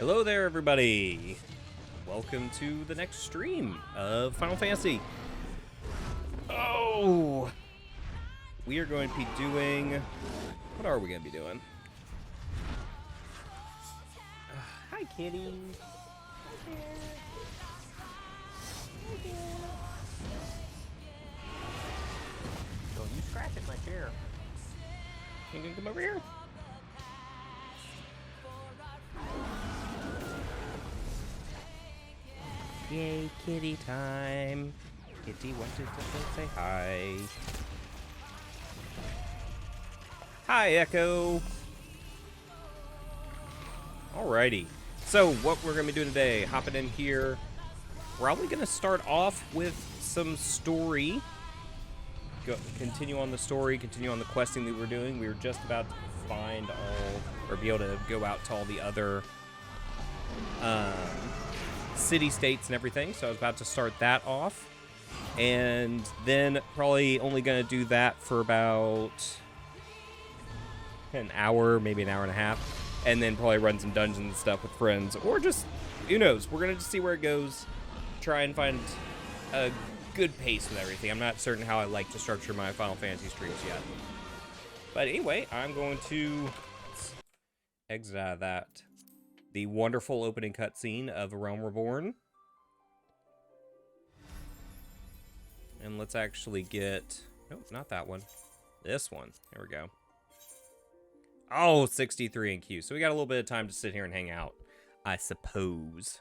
Hello there, everybody. Welcome to the next stream of Final Fantasy. Oh, we are going to be doing. What are we going to be doing? Hi, kitty. Don't you scratch at my chair. You gonna come over here? Yay, kitty time. Kitty wanted to say hi. Hi, Echo. Alrighty. So, what we're going to be doing today, hopping in here, probably going to start off with some story. Continue on the story, continue on the questing that we're doing. We were just about to find all, or be able to go out to all the other city-states and everything, so I was about to start that off, and then probably only going to do that for about an hour, maybe an hour and a half, and then probably run some dungeons and stuff with friends, or just, who knows, we're going to just see where it goes, try and find a good pace with everything. I'm not certain how I like to structure my Final Fantasy streams yet, but anyway, I'm going to exit out of that. The wonderful opening cutscene of A Realm Reborn. And let's actually get... Nope, not that one. This one. There we go. Oh, 63 in queue. So we got a little bit of time to sit here and hang out, I suppose.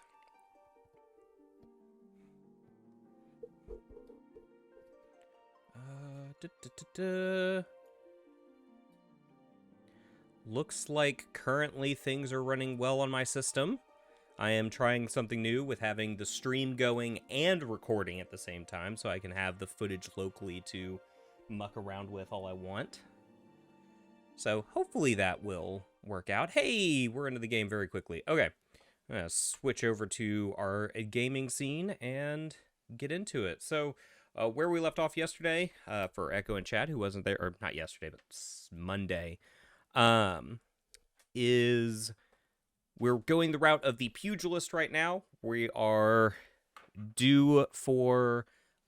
Looks like currently things are running well on my system. I am trying something new with having the stream going and recording at the same time, so I can have the footage locally to muck around with all I want. So hopefully that will work out. Hey, we're into the game very quickly. Okay, I'm going to switch over to our gaming scene and get into it. So where we left off yesterday, for Echo and Chad, who wasn't there, or not yesterday, but Monday, is we're going the route of the Pugilist right now. We are due for,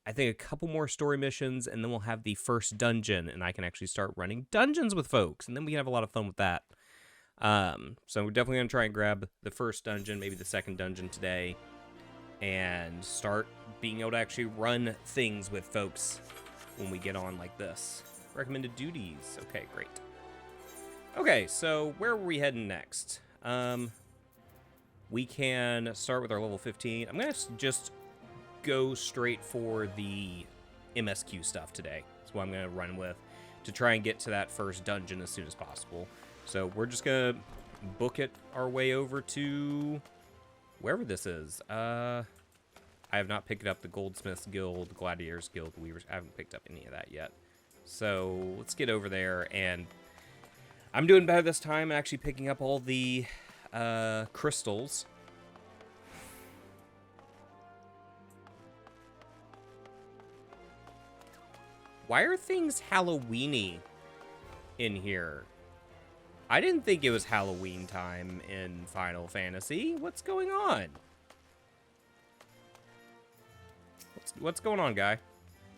I think, a couple more story missions, and then we'll have the first dungeon, and I can actually start running dungeons with folks, and then we can have a lot of fun with that. So we're definitely going to try and grab the first dungeon, maybe the second dungeon today, and start being able to actually run things with folks when we get on like this. Recommended duties. Okay, great. Okay, so where are we heading next? We can start with our level 15. I'm going to just go straight for the MSQ stuff today. That's what I'm going to run with to try and get to that first dungeon as soon as possible. So we're just going to book it our way over to wherever this is. I have not picked up the Goldsmiths Guild, Gladiators Guild, Weavers. I haven't picked up any of that yet. So let's get over there, and I'm doing better this time, actually picking up all the crystals. Why are things Halloween-y in here? I didn't think it was Halloween time in Final Fantasy. What's going on? What's going on, guy?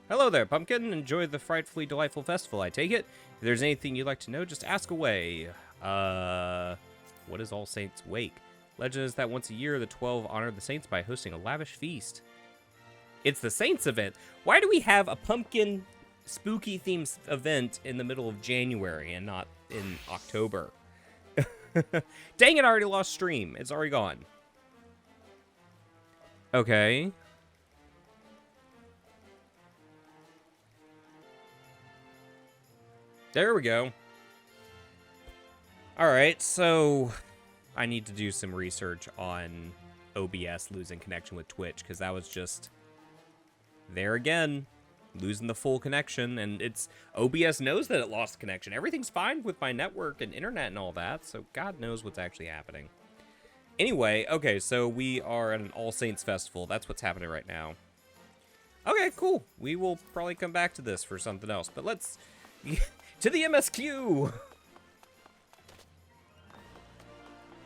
Hello there, Pumpkin. Enjoy the frightfully delightful festival, I take it. If there's anything you'd like to know, just ask away. What is All Saints Wake? Legend is that once a year, the 12 honor the saints by hosting a lavish feast. It's the Saints event. Why do we have a pumpkin spooky themed event in the middle of January and not in October? Dang it, I already lost stream. It's already gone. Okay. There we go. Alright, so I need to do some research on OBS losing connection with Twitch, because that was just there again, losing the full connection, and it's OBS knows that it lost connection. Everything's fine with my network and internet and all that, so God knows what's actually happening. Anyway, okay, so we are at an All Saints Festival. That's what's happening right now. Okay, cool. We will probably come back to this for something else, but let's... to the MSQ!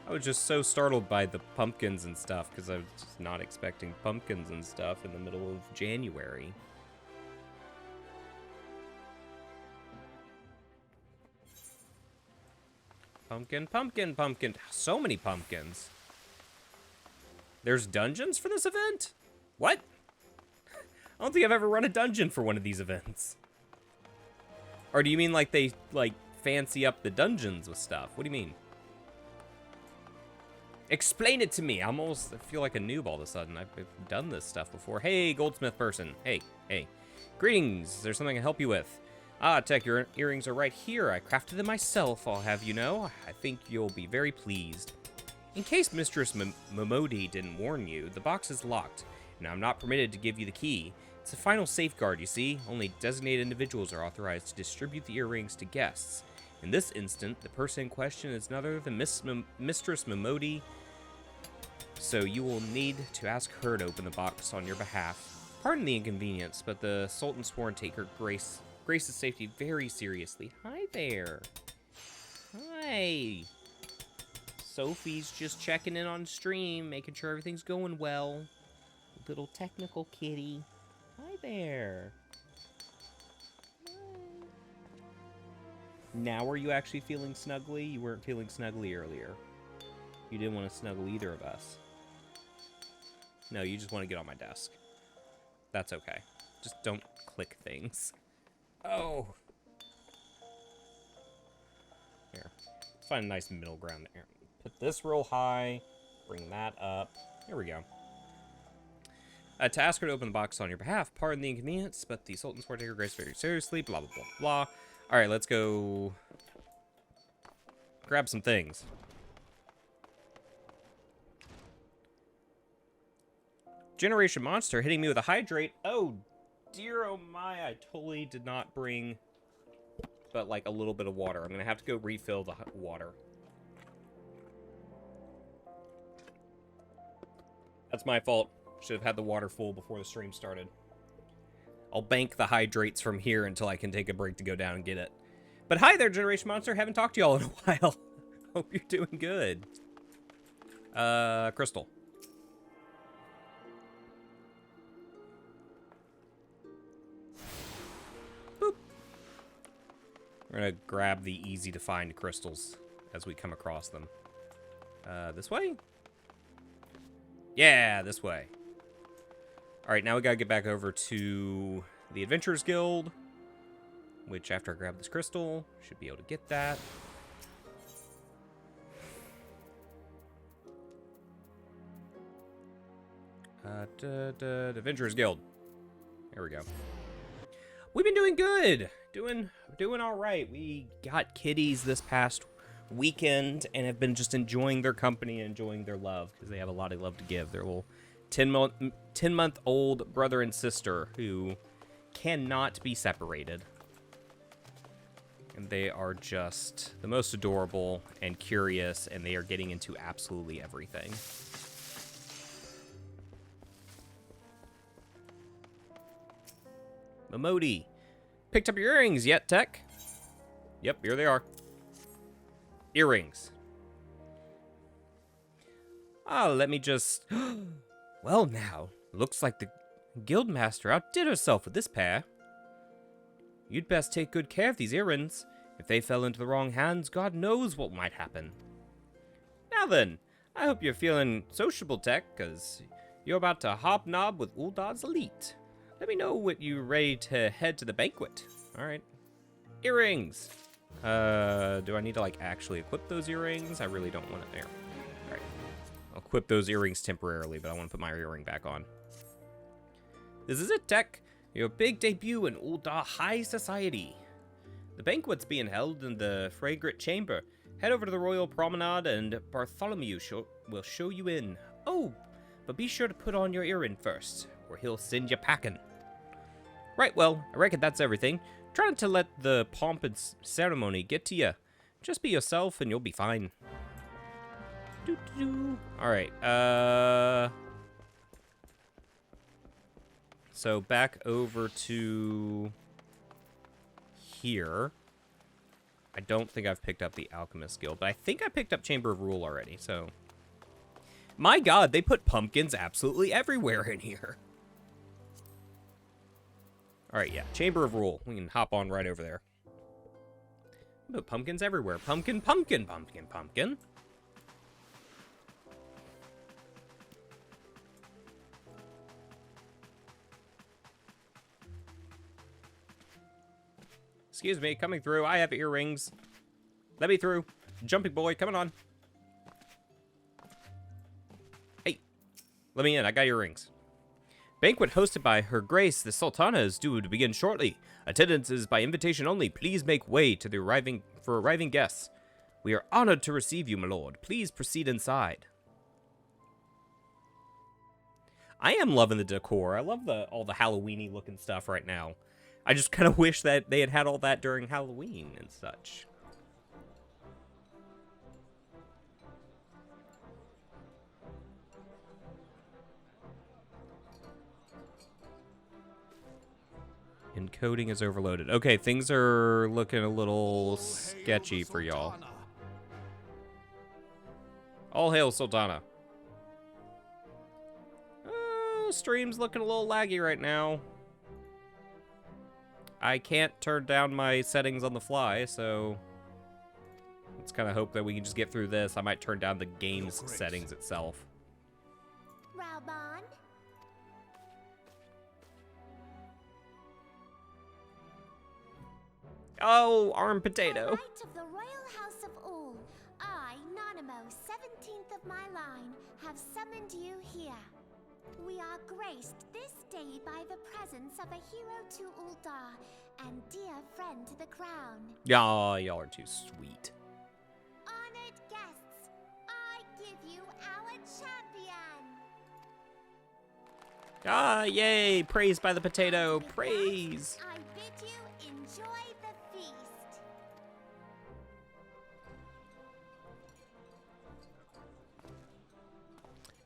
I was just so startled by the pumpkins and stuff, because I was just not expecting pumpkins and stuff in the middle of January. Pumpkin, pumpkin, pumpkin. So many pumpkins. There's dungeons for this event? What? I don't think I've ever run a dungeon for one of these events. Or do you mean like they, like, fancy up the dungeons with stuff? What do you mean? Explain it to me. I feel like a noob all of a sudden. I've done this stuff before. Hey, goldsmith person. Hey, hey. Greetings. Is there something I can help you with? Ah, Tech, your earrings are right here. I crafted them myself, I'll have you know. I think you'll be very pleased. In case Mistress Momodi didn't warn you, the box is locked, and I'm not permitted to give you the key. It's a final safeguard, you see. Only designated individuals are authorized to distribute the earrings to guests. In this instant, the person in question is none other than Mistress Momodi, so you will need to ask her to open the box on your behalf. Pardon the inconvenience, but the Sultan sworn to take her Grace's safety very seriously. Hi there. Hi. Sophie's just checking in on stream, making sure everything's going well. Little technical kitty. Hi there. Hi. Now are you actually feeling snuggly? You weren't feeling snuggly earlier. You didn't want to snuggle either of us. No, you just want to get on my desk. That's okay. Just don't click things. Oh. Here. Let's find a nice middle ground there. Put this real high. Bring that up. There we go. To ask her to open the box on your behalf. Pardon the inconvenience, but the Sultan's War Taker Grace very seriously. Blah, blah, blah, blah. Alright, let's go grab some things. Generation Monster hitting me with a hydrate. Oh, dear oh my. I totally did not bring but like a little bit of water. I'm going to have to go refill the water. That's my fault. Should have had the water full before the stream started. I'll bank the hydrates from here until I can take a break to go down and get it. But hi there, Generation Monster. Haven't talked to y'all in a while. Hope you're doing good. Crystal. Boop. We're gonna grab the easy-to-find crystals as we come across them. This way? Yeah, this way. Alright, now we gotta get back over to the Adventurers Guild, which after I grab this crystal, should be able to get that. Adventurers Guild. There we go. We've been doing good. Doing all right. We got kitties this past weekend and have been just enjoying their company and enjoying their love because they have a lot of love to give. Their little 10-month-old brother and sister who cannot be separated. And they are just the most adorable and curious, and they are getting into absolutely everything. Momodi, picked up your earrings yet, Tech? Yep, here they are. Earrings. Ah, let me just... Well now, looks like the guildmaster outdid herself with this pair. You'd best take good care of these earrings. If they fell into the wrong hands, God knows what might happen. Now then, I hope you're feeling sociable, Tech, because you're about to hobnob with Uldad's elite. Let me know when you're ready to head to the banquet. Alright. Earrings! Do I need to, like, actually equip those earrings? I really don't want it there. Alright. I'll equip those earrings temporarily, but I want to put my earring back on. This is it, Tech. Your big debut in Ul'dah High Society. The banquet's being held in the Fragrant Chamber. Head over to the Royal Promenade and Bartholomew will show you in. Oh, but be sure to put on your earring first, or he'll send you packing. Right, well, I reckon that's everything. Try not to let the pomp and ceremony get to you. Just be yourself and you'll be fine. Alright, so back over to here. I don't think I've picked up the Alchemist Guild, but I think I picked up Chamber of Rule already, so... My god, they put pumpkins absolutely everywhere in here. Alright, yeah, Chamber of Rule. We can hop on right over there. But pumpkins everywhere. Pumpkin, pumpkin, pumpkin, pumpkin. Excuse me, coming through. I have earrings. Let me through. Jumping boy, coming on. Hey, let me in. I got earrings. Banquet hosted by Her Grace the Sultana is due to begin shortly. Attendance is by invitation only. Please make way to the arriving guests. We are honored to receive you, my lord. Please proceed inside. I am loving the decor. I love all the Halloween-y looking stuff right now. I just kind of wish that they had all that during Halloween and such. Encoding is overloaded. Okay, things are looking a little sketchy for y'all. All hail, Sultana. Stream's looking a little laggy right now. I can't turn down my settings on the fly, so let's kind of hope that we can just get through this. I might turn down the game's settings itself. Raubon? Oh, armed potato. Knight of the Royal House of All, I, Nanamo, 17th of my line, have summoned you here. We are graced this day by the presence of a hero to Uldar and dear friend to the crown. Y'all are too sweet. Honored guests, I give you our champion. Ah, yay! Praised by the potato. Praise. I bid you enjoy the feast.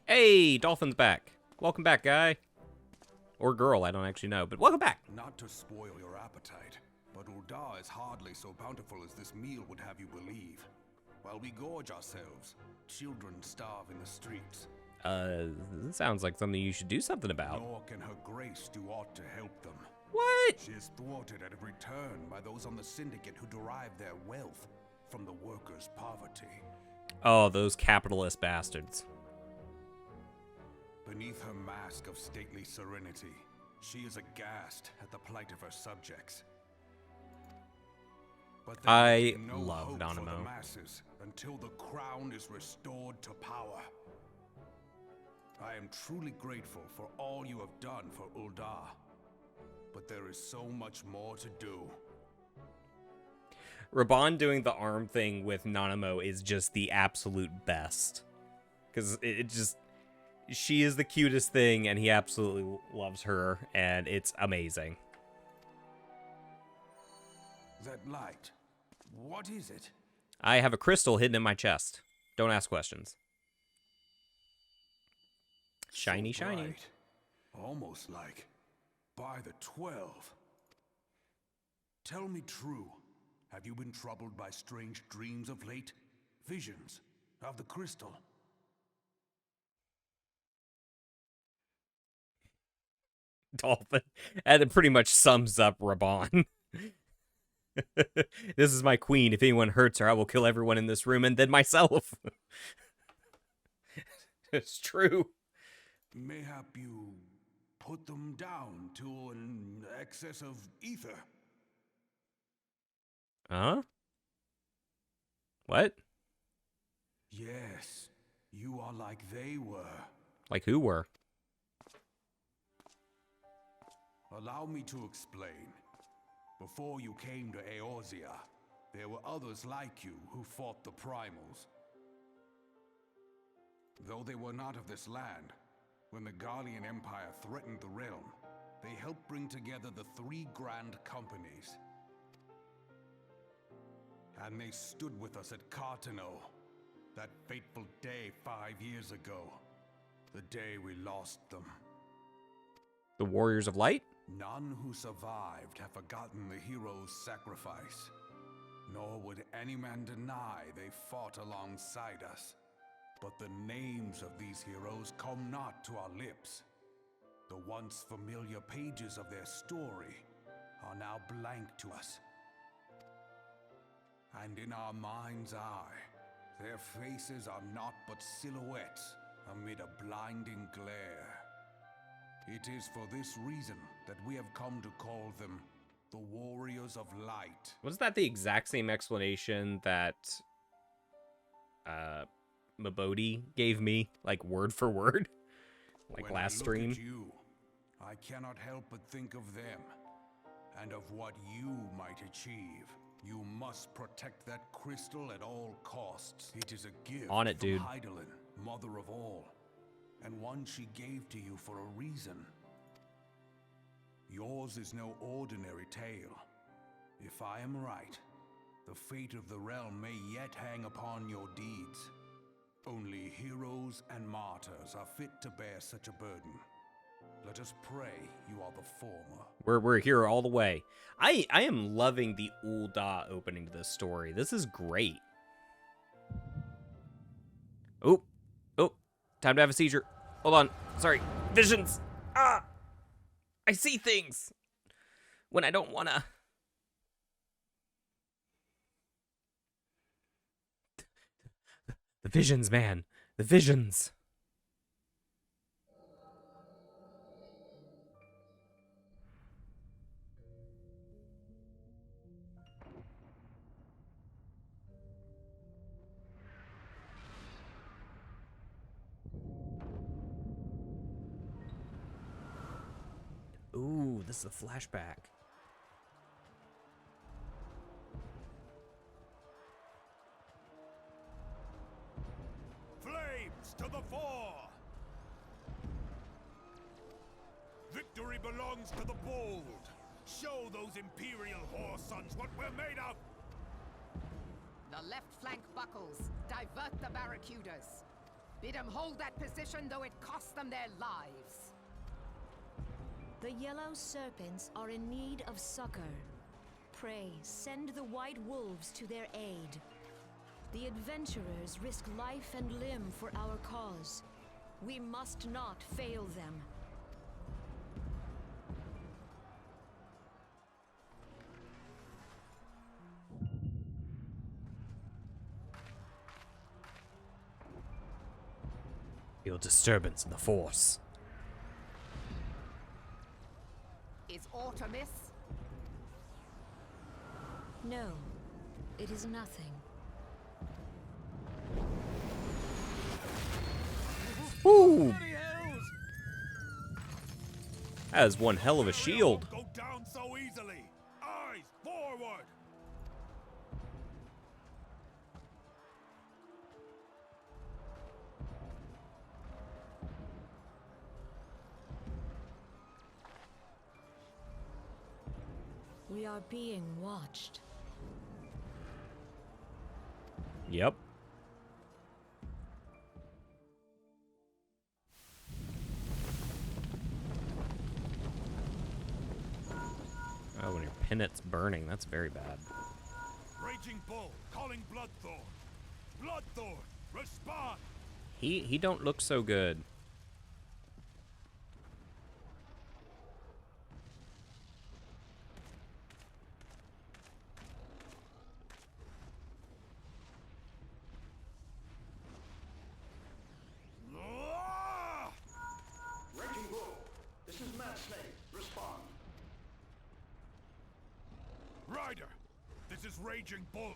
Hey, Dolphin's back. Welcome back, guy. Or girl, I don't actually know, but welcome back. Not to spoil your appetite, but Uldar is hardly so bountiful as this meal would have you believe. While we gorge ourselves, children starve in the streets. This sounds like something you should do something about. Nor can her grace do aught to help them. What? She is thwarted at every turn by those on the syndicate who derive their wealth from the workers' poverty. Oh, those capitalist bastards. Beneath her mask of stately serenity, she is aghast at the plight of her subjects. But there I is no love hope for Nanamo. the masses until the crown is restored to power. I am truly grateful for all you have done for Uldar, but there is so much more to do. Raban doing the arm thing with Nanamo is just the absolute best. Because it just... She is the cutest thing, and he absolutely loves her, and it's amazing. That light, what is it? I have a crystal hidden in my chest. Don't ask questions. Shiny, So shiny. bright, almost like by the 12. Tell me true, have you been troubled by strange dreams of late? Visions of the crystal? Dolphin. And it pretty much sums up Raban. This is my queen. If anyone hurts her, I will kill everyone in this room and then myself. It's true. Mayhap you put them down to an excess of ether. Huh? What? Yes, you are like they were. Like who were? Allow me to explain. Before you came to Eorzea, there were others like you who fought the primals. Though they were not of this land, when the Garlean Empire threatened the realm, they helped bring together the three grand companies. And they stood with us at Cartano, that fateful day 5 years ago, the day we lost them. The Warriors of Light? None who survived have forgotten the hero's sacrifice. nor would any man deny they fought alongside us. But the names of these heroes come not to our lips. The once familiar pages of their story are now blank to us. And in our mind's eye, their faces are naught but silhouettes amid a blinding glare. It is for this reason that we have come to call them the Warriors of Light. Wasn't that the exact same explanation that Mabodi gave me, like word for word, like When last I stream? look at you, I cannot help but think of them, and of what you might achieve. You must protect that crystal at all costs. It is a gift On it, from dude. Heidelin, mother of all, and one she gave to you for a reason. Yours is no ordinary tale. If I am right, the fate of the realm may yet hang upon your deeds. Only heroes and martyrs are fit to bear such a burden. Let us pray you are the former. We're here all the way. I am loving the Ul'dah opening to this story. This is great. Oh, time to have a seizure. Hold on. Sorry. Visions. Ah! I see things when I don't wanna. The visions, man. The visions. Ooh, this is a flashback. Flames to the fore! Victory belongs to the bold. Show those Imperial whore sons what we're made of! The left flank buckles. Divert the barracudas. Bid them hold that position, though it cost them their lives. The yellow serpents are in need of succor. Pray, send the white wolves to their aid. The adventurers risk life and limb for our cause. We must not fail them. Feel disturbance in the force. Is aught amiss? No, it is nothing. Woo! That is one hell of a shield. Go down so easily. Eyes forward. We are being watched. Yep. Oh, when your pennant's burning, that's very bad. Raging Bull, calling Bloodthorn. Bloodthorn, respond! He don't look so good. Ah! Raging Bull, this is Mad Snake. Respond. Ryder, this is Raging Bull.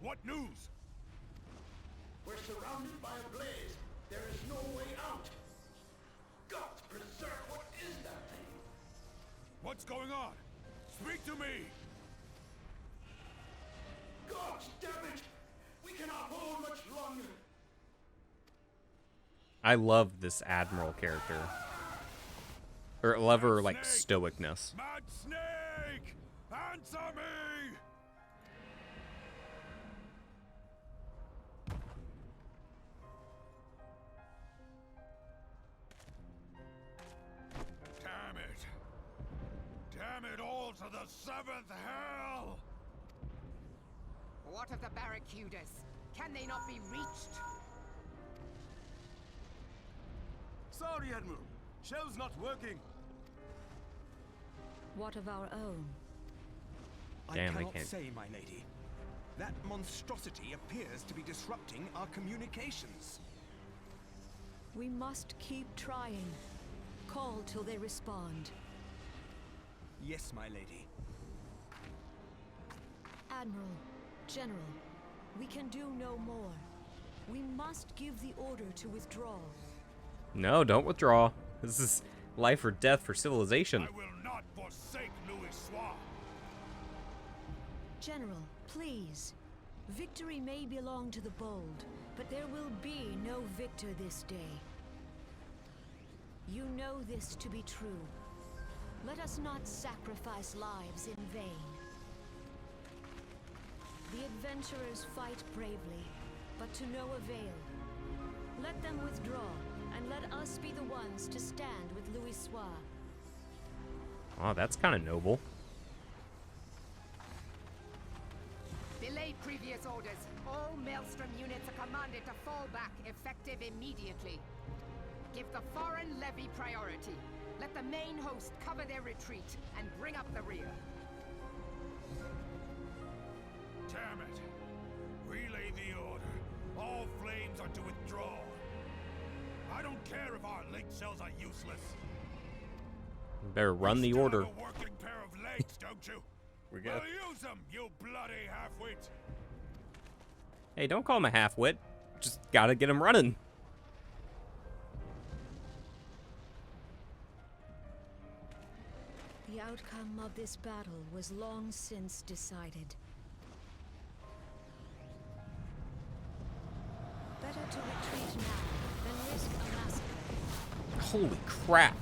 What news? We're surrounded by a blaze. There is no way out. God preserve, what is that thing? What's going on? Speak to me! God damn it! We cannot hold much longer. I love this Admiral character. Or love her, like, stoicness. Mad Snake! Answer me! Damn it! Damn it all to the seventh hell! What of the barracudas? Can they not be reached? Sorry, Admiral. Shell's not working. What of our own? Damn, I I cannot can't. say, my lady. That monstrosity appears to be disrupting our communications. We must keep trying. Call till they respond. Yes, my lady. Admiral, General, we can do no more. We must give the order to withdraw. No, don't withdraw. This is life or death for civilization. I will not forsake Louis Soir. General, please. Victory may belong to the bold, but there will be no victor this day. You know this to be true. Let us not sacrifice lives in vain. The adventurers fight bravely, but to no avail. Let them withdraw, and let us be the ones to stand with Louis Soir. Oh, that's kind of noble. Belay previous orders. All Maelstrom units are commanded to fall back, effective immediately. Give the foreign levy priority. Let the main host cover their retreat and bring up the rear. Damn it. Relay the order. All flames are to withdraw. I don't care if our link cells are useless. Better run the You still order. have a working pair of legs, don't you? We Well, use them, you bloody half-wit. Hey, don't call him a half-wit. Just gotta get him running. The outcome of this battle was long since decided. Better to retreat now than risk a massacre. Holy crap.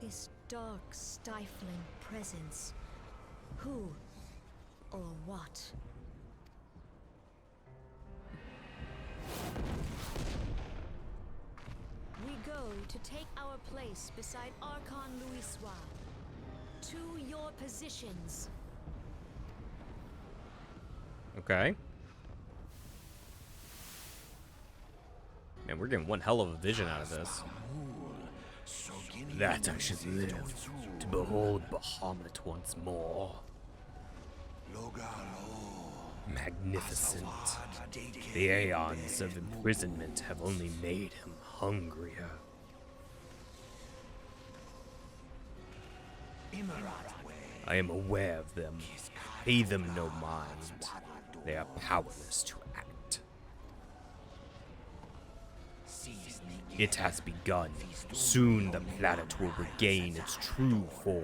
This dark, stifling presence. Who or what? We go to take our place beside Archon Louis Soir. To your positions. Okay. Man, we're getting one hell of a vision out of this. That I should live to behold Bahamut once more. Magnificent. The aeons of imprisonment have only made him hungrier. I am aware of them. Pay them no mind. They are powerless to act. It has begun. Soon the planet will regain its true form.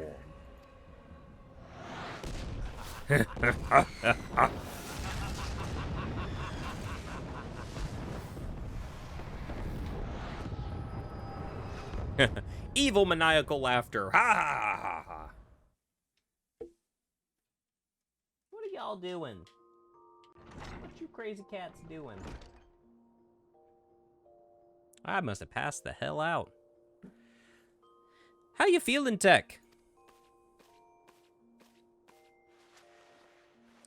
Evil maniacal laughter. Ha ha ha ha. What are y'all doing? What you crazy cats doing? I must have passed the hell out. How you feeling, Tech?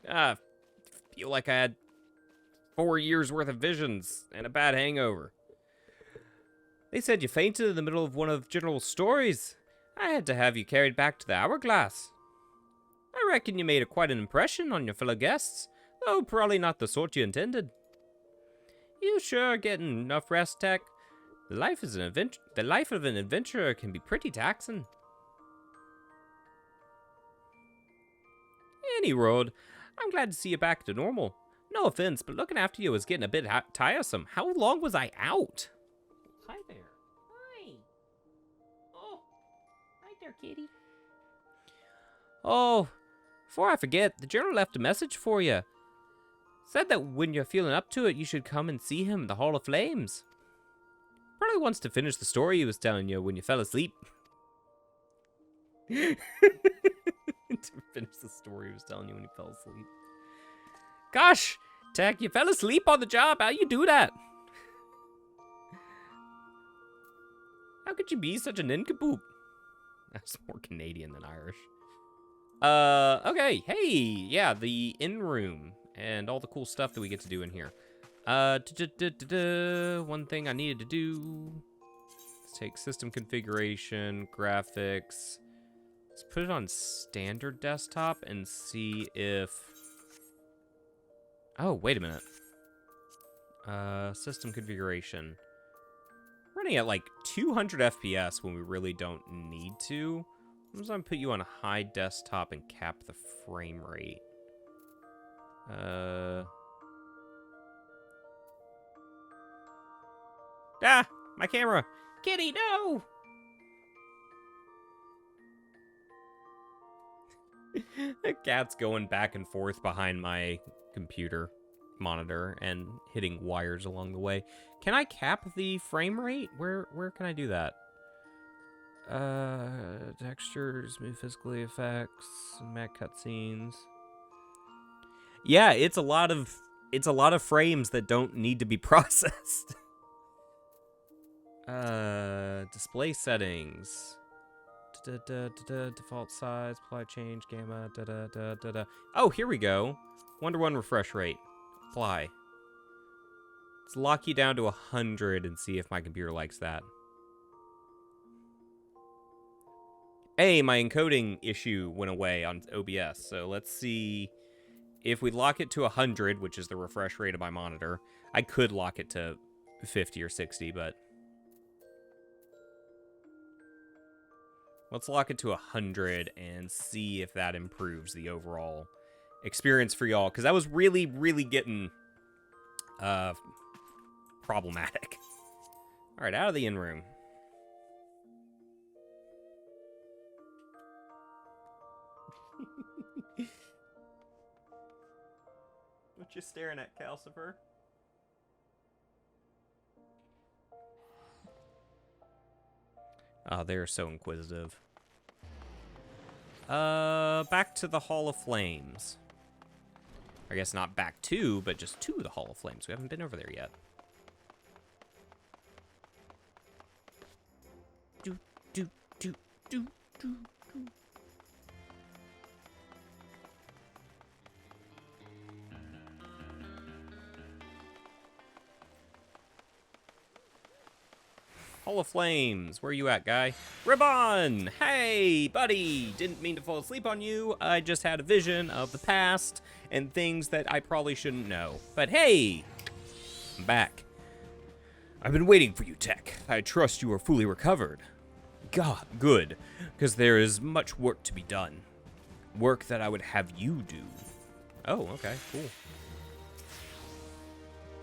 Feel like I had 4 years worth of visions and a bad hangover. They said you fainted in the middle of one of General's stories. I had to have you carried back to the hourglass. I reckon you made quite an impression on your fellow guests, though probably not the sort you intended. You sure are getting enough rest, Tech? The life of an adventurer can be pretty taxing. Any road, I'm glad to see you back to normal. No offense, but looking after you was getting a bit tiresome. How long was I out? Hi there. Hi. Oh, hi there, kitty. Oh, before I forget, the General left a message for you. Said that when you're feeling up to it, you should come and see him in the Hall of Flames. Probably wants to finish the story he was telling you when you fell asleep. To finish the story he was telling you when you fell asleep. Gosh, Tech, you fell asleep on the job. How you do that? How could you be such an nincompoop? That's more Canadian than Irish. Okay. Hey, yeah, the in room and all the cool stuff that we get to do in here. One thing I needed to do. Let's take system configuration, graphics. Let's put it on standard desktop and see if... Oh, wait a minute. System configuration. Running at like 200 FPS when we really don't need to. I'm just gonna put you on a high desktop and cap the frame rate. Ah! My camera! Kitty, no! The cat's going back and forth behind my computer monitor and hitting wires along the way. Can I cap the frame rate? Where can I do that? Textures, smooth physically effects, Mac cutscenes. Yeah, it's a lot of frames that don't need to be processed. Display settings. Default size, apply change, gamma, Oh, here we go. Wonder 1 refresh rate. Apply. Let's lock you down to 100 and see if my computer likes that. Hey, my encoding issue went away on OBS, so let's see if we lock it to 100, which is the refresh rate of my monitor. I could lock it to 50 or 60, but... Let's lock it to 100 and see if that improves the overall experience for y'all, because that was really, really getting problematic. All right, out of the in-room. What you staring at, Calcifer? Oh, they're so inquisitive. Back to the Hall of Flames. I guess not back to, but just to the Hall of Flames. We haven't been over there yet. Do, do, do, do, do, do. Hall of Flames, where you at, guy? Ribbon! Hey, buddy! Didn't mean to fall asleep on you. I just had a vision of the past and things that I probably shouldn't know. But hey! I'm back. I've been waiting for you, Tech. I trust you are fully recovered. God, good, because there is much work to be done. Work that I would have you do. Oh, okay, cool.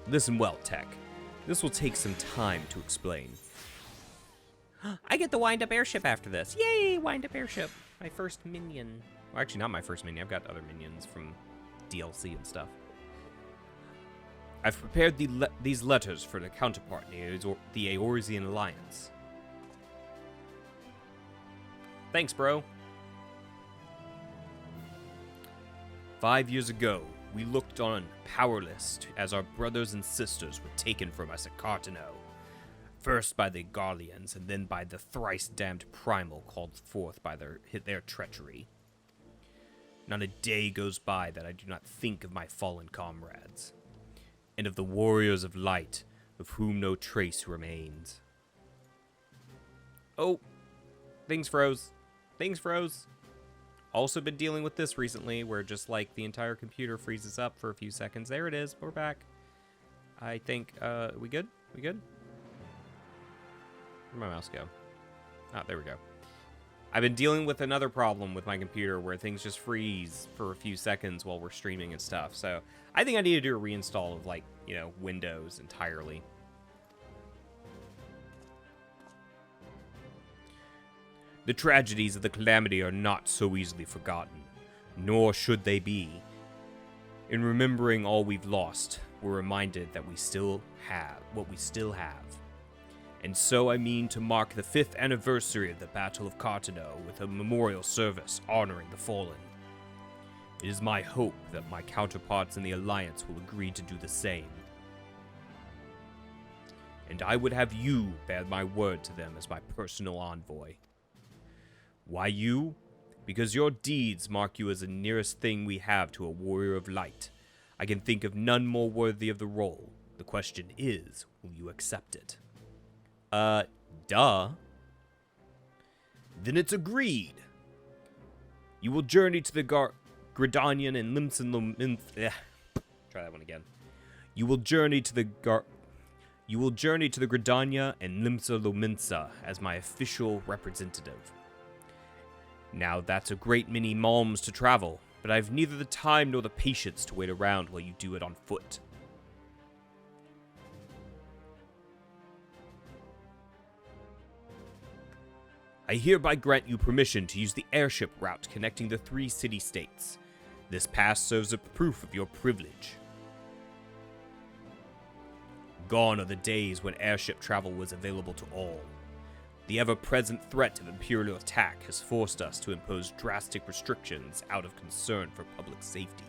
Listen well, Tech. This will take some time to explain. I get the wind-up airship after this. Yay, wind-up airship. My first minion. Well, actually, not my first minion. I've got other minions from DLC and stuff. I've prepared these letters for the counterpart in the Eorzean Alliance. Thanks, bro. 5 years ago, we looked on powerless as our brothers and sisters were taken from us at Cartano. First by the Garleans, and then by the thrice-damned Primal called forth by their treachery. Not a day goes by that I do not think of my fallen comrades, and of the warriors of light, of whom no trace remains. Oh, things froze. Things froze. Also been dealing with this recently, where just like the entire computer freezes up for a few seconds. There it is. We're back. I think, we good? We good? Where'd my mouse go? Ah, there we go. I've been dealing with another problem with my computer where things just freeze for a few seconds while we're streaming and stuff. So I think I need to do a reinstall of, like, you know, Windows entirely. The tragedies of the Calamity are not so easily forgotten, nor should they be. In remembering all we've lost, we're reminded that we still have what we still have. And so I mean to mark the 5th anniversary of the Battle of Cartano with a memorial service honoring the fallen. It is my hope that my counterparts in the Alliance will agree to do the same. and I would have you bear my word to them as my personal envoy. Why you? Because your deeds mark you as the nearest thing we have to a warrior of light. I can think of none more worthy of the role. The question is, will you accept it? Duh. Then it's agreed. You will journey to the Gridanian and Limson. Try that one again. You will journey to the Gridania and Limsa Lominsa as my official representative. Now that's a great many malms to travel, but I've neither the time nor the patience to wait around while you do it on foot. I hereby grant you permission to use the airship route connecting the 3 city-states. This pass serves as proof of your privilege. Gone are the days when airship travel was available to all. The ever-present threat of Imperial attack has forced us to impose drastic restrictions out of concern for public safety.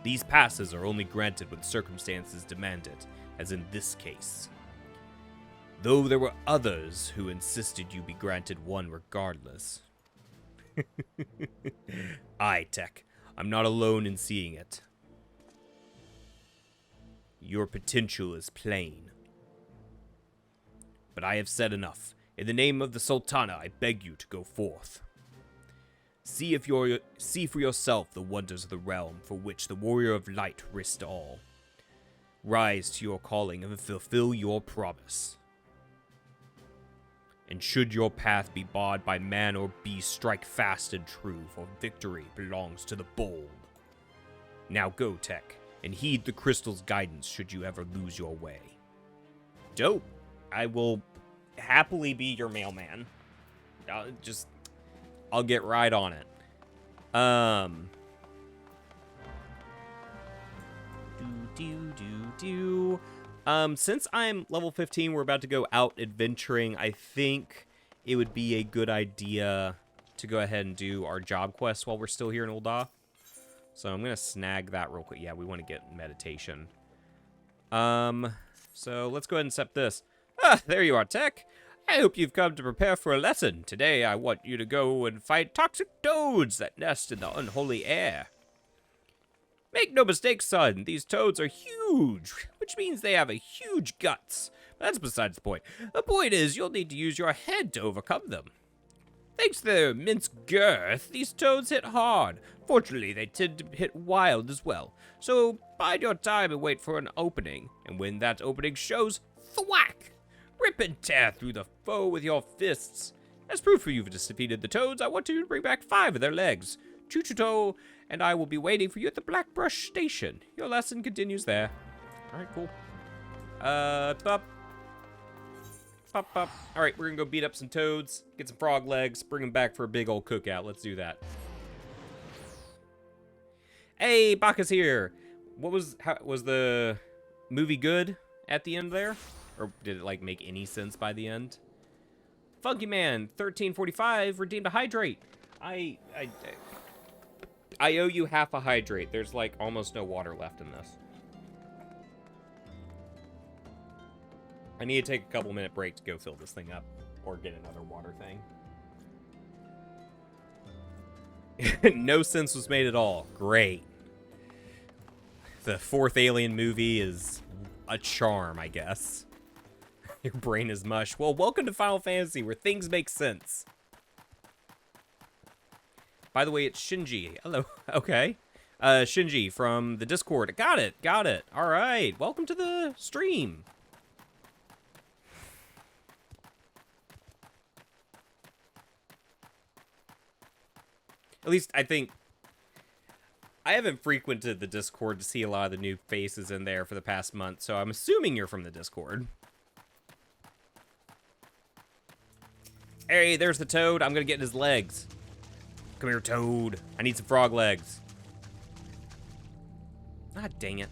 These passes are only granted when circumstances demand it, as in this case. Though there were others who insisted you be granted one regardless. Aye, Tech, I'm not alone in seeing it. Your potential is plain. But I have said enough. In the name of the Sultana, I beg you to go forth. See for yourself the wonders of the realm for which the warrior of light risked all. Rise to your calling and fulfill your promise. And should your path be barred by man or beast, strike fast and true, for victory belongs to the bold. Now go, Tech, and heed the crystal's guidance should you ever lose your way. Dope. I will happily be your mailman. I'll get right on it. Since I'm level 15, we're about to go out adventuring. I think it would be a good idea to go ahead and do our job quest while we're still here in Ul'dah. So I'm going to snag that real quick. Yeah, we want to get meditation. So let's go ahead and accept this. Ah, there you are, Tech. I hope you've come to prepare for a lesson. Today, I want you to go and fight toxic toads that nest in the unholy air. Make no mistake, son, these toads are huge, which means they have a huge guts. But that's besides the point. The point is, you'll need to use your head to overcome them. Thanks to their immense girth, these toads hit hard. Fortunately, they tend to hit wild as well. So, bide your time and wait for an opening. And when that opening shows, thwack! Rip and tear through the foe with your fists. As proof you've defeated the toads, I want you to bring back 5 of their legs. Chuchuto and I will be waiting for you at the Blackbrush Station. Your lesson continues there. Alright, cool. Pop. Alright, we're gonna go beat up some toads, get some frog legs, bring them back for a big old cookout. Let's do that. Hey, Baka's here. Was the movie good at the end there? Or did it, like, make any sense by the end? Funky Man, 1345, redeemed a hydrate. I owe you half a hydrate. There's, like, almost no water left in this. I need to take a couple-minute break to go fill this thing up. Or get another water thing. No sense was made at all. Great. The 4th Alien movie is a charm, I guess. Your brain is mush. Well, welcome to Final Fantasy, where things make sense. By the way, it's Shinji. Hello. Okay. Shinji from the Discord. Got it. All right. Welcome to the stream. At least, I think... I haven't frequented the Discord to see a lot of the new faces in there for the past month, so I'm assuming you're from the Discord. Hey, there's the toad. I'm gonna get in his legs. Come here, toad. I need some frog legs. Ah, dang it.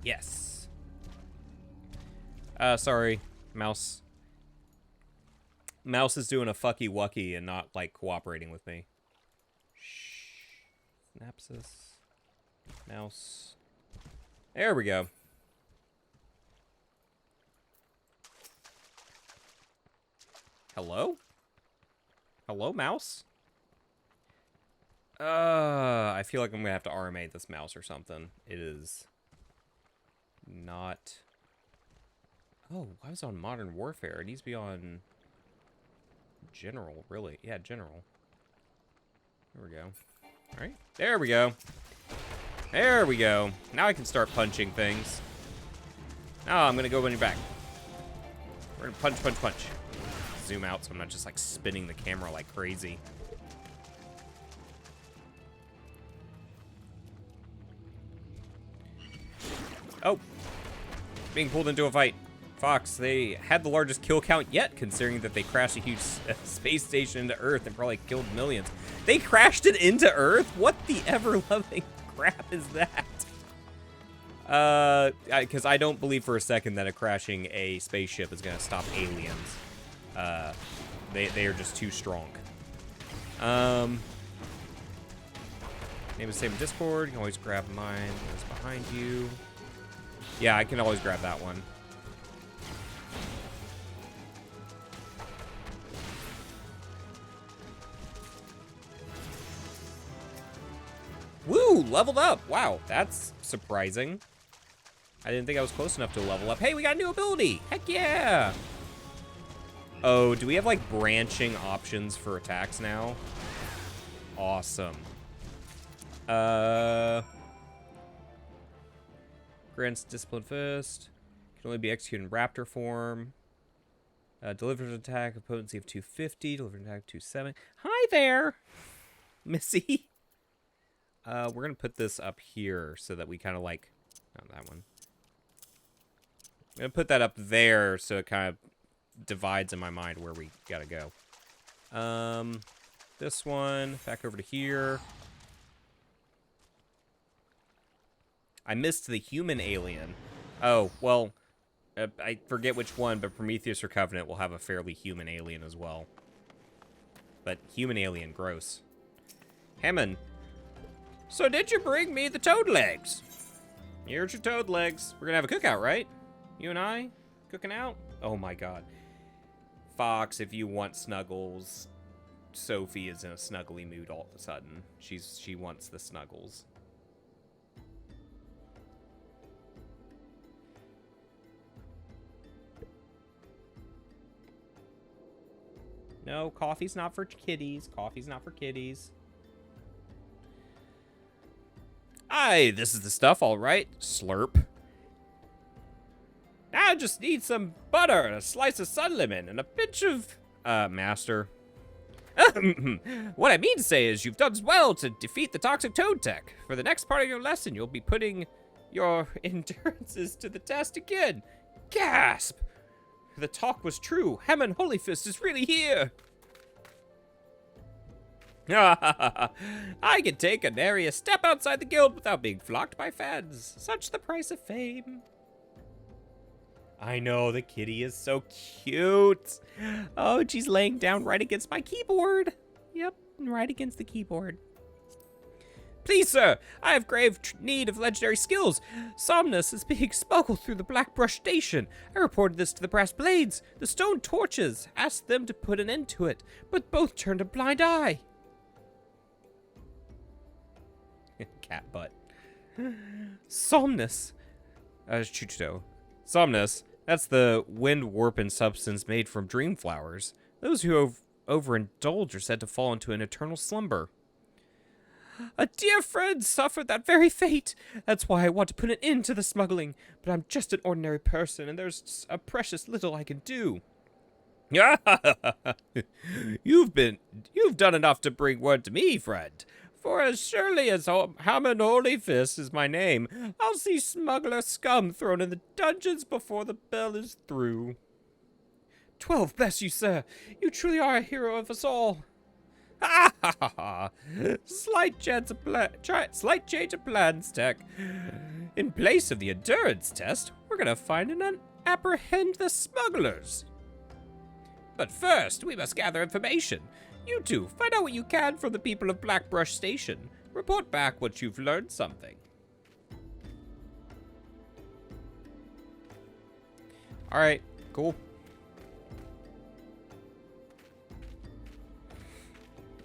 Yes. Sorry, mouse. Mouse is doing a fucky wucky and not, like, cooperating with me. Shh. Synapsis. Mouse. There we go. Hello? Hello, mouse? I feel like I'm gonna have to RMA this mouse or something. It is not... Oh, I was on Modern Warfare. It needs to be on General, really. Yeah, General. There we go. Alright, there we go. There we go. Now I can start punching things. Now I'm gonna go when you're back. We're gonna punch, punch, punch. Zoom out so I'm not just like spinning the camera like crazy. Oh. Being pulled into a fight. Fox, they had the largest kill count yet, considering that they crashed a huge space station into Earth and probably killed millions. They crashed it into Earth? What the ever-loving crap is that? Because I don't believe for a second that crashing a spaceship is going to stop aliens. They are just too strong. Name is same in Discord. You can always grab mine. It's behind you. Yeah, I can always grab that one. Woo! Leveled up! Wow, that's surprising. I didn't think I was close enough to level up. Hey, we got a new ability! Heck yeah! Oh, do we have, like, branching options for attacks now? Awesome. Grants Discipline Fist. Can only be executed in Raptor form. Delivers an attack of potency of 250. Delivers an attack of 270. Hi there! Missy. We're going to put this up here so that we kind of like... Not that one. I'm going to put that up there so it kind of divides in my mind where we got to go. This one, back over to here. I missed the human alien. Oh, well, I forget which one, but Prometheus or Covenant will have a fairly human alien as well. But human alien, gross. Hammond. So did you bring me the toad legs? Here's your toad legs. We're gonna have a cookout, right? You and I? Cooking out? Oh my god. Fox, if you want snuggles, Sophie is in a snuggly mood all of a sudden. She wants the snuggles. No, coffee's not for kitties. Coffee's not for kitties. Aye, this is the stuff, all right. Slurp. Now I just need some butter and a slice of sun lemon and a pinch of... Master. What I mean to say is you've done well to defeat the toxic toad tech. For the next part of your lesson, you'll be putting your endurances to the test again. Gasp! The talk was true. Hammond Holyfist is really here. I can take a nary a step outside the guild without being flocked by fans. Such the price of fame. I know, the kitty is so cute. Oh, she's laying down right against my keyboard. Yep, right against the keyboard. Please, sir, I have grave need of legendary skills. Somnus is being smuggled through the Blackbrush Station. I reported this to the Brass Blades. The Stone Torches asked them to put an end to it, but both turned a blind eye. Cat butt. Somnus. Chuchito. Somnus. That's the wind warping substance made from dream flowers. Those who overindulge are said to fall into an eternal slumber. A dear friend suffered that very fate. That's why I want to put an end to the smuggling. But I'm just an ordinary person, and there's a precious little I can do. You've done enough to bring word to me, friend. For as surely as Hammond Holyfist is my name, I'll see smuggler scum thrown in the dungeons before the bell is through. 12 bless you, sir. You truly are a hero of us all. Ha ha ha ha! Slight change of plans, Tech. In place of the endurance test, we're gonna find and apprehend the smugglers. But first, we must gather information. You two, find out what you can from the people of Blackbrush Station. Report back once you've learned something. Alright, cool.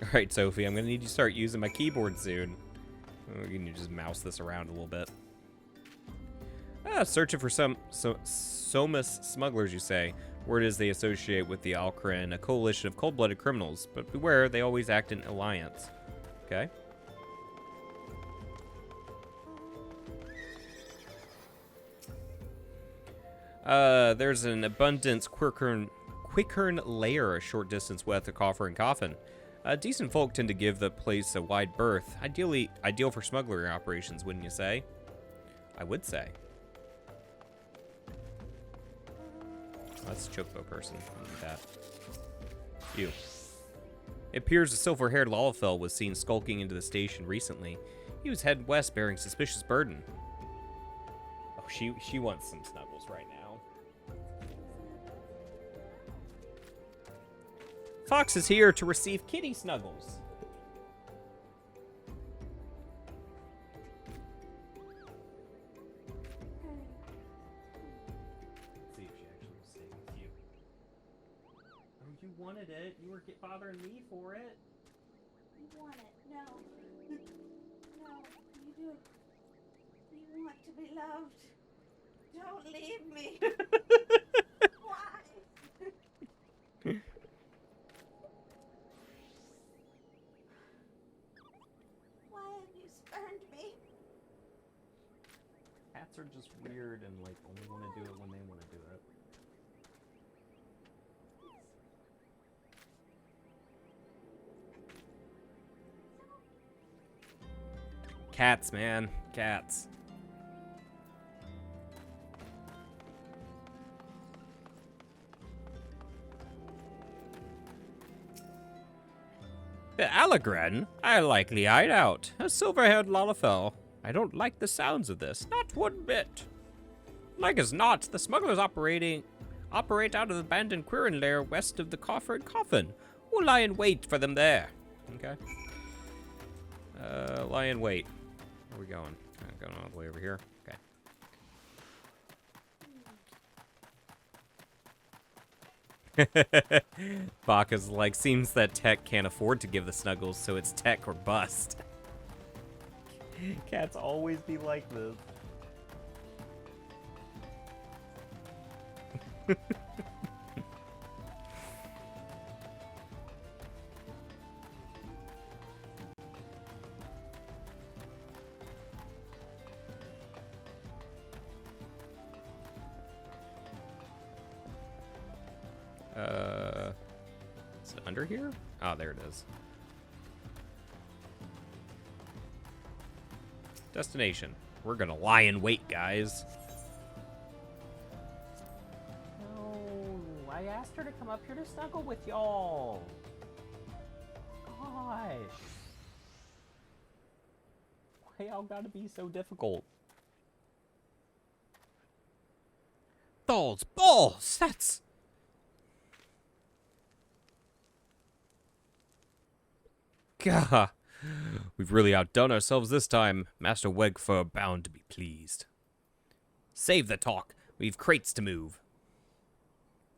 Alright, Sophie, I'm gonna need you to start using my keyboard soon. Can you just mouse this around a little bit? Searching for some Somas smugglers, you say. Word is they associate with the Alcrin, a coalition of cold-blooded criminals. But beware, they always act in alliance. Okay. There's an abundance quickern lair a short distance west of Coffer and Coffin. Decent folk tend to give the place a wide berth. Ideal for smuggling operations, wouldn't you say? I would say. That's a chocobo person. I'll do that. You. It appears a silver-haired Lalafell was seen skulking into the station recently. He was heading west bearing suspicious burden. Oh, she wants some snuggles right now. Fox is here to receive kitty snuggles. Let's see if she actually will stay with you. Oh, you wanted it. You were bothering me for it. You want it. No. No, you do. You want to be loved. Don't leave me. Why? Why have you spurned me? Cats are just weird and like only want to do it when they want to do it. Cats, man. Cats. The Allegren? I likely eyed out. A silver-haired Lalafell. I don't like the sounds of this. Not one bit. Like as not, the smugglers operate out of the abandoned Quirin lair west of the Coffer and Coffin. We'll lie in wait for them there. Okay. Lie in wait. Where are we going? Going all the way over here. Okay. Baka's like, seems that Tech can't afford to give the snuggles, so it's Tech or bust. Cats always be like this. Is it under here? Oh, there it is. Destination. We're gonna lie in wait, guys. No, I asked her to come up here to snuggle with y'all. Gosh. Why y'all gotta be so difficult? Balls, balls, that's... Gah. We've really outdone ourselves this time. Master Wegfur bound to be pleased. Save the talk. We've crates to move.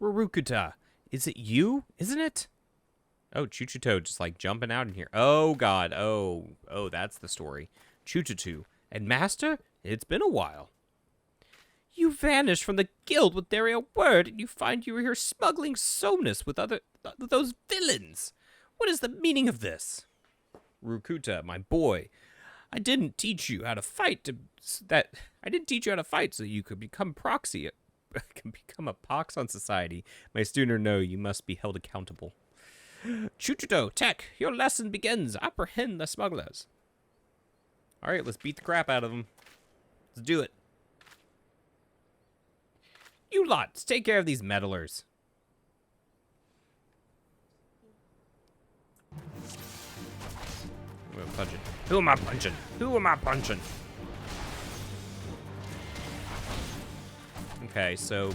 Rurukuta, is it you? Isn't it? Oh, Chuchuto just like jumping out in here. Oh, God. Oh, that's the story. Chuchutu. And Master? It's been a while. You vanished from the guild with nary a word, and you find you were here smuggling Somnus with those villains. What is the meaning of this? Rukuta, my boy, I didn't teach you how to fight so you could become proxy, can become a pox on society. My student know you must be held accountable. Chuchuto, Tech, your lesson begins. Apprehend the smugglers. All right, let's beat the crap out of them. Let's do it. You lots, take care of these meddlers. I'm gonna punch it. Who am I punching? Who am I punching? Okay, so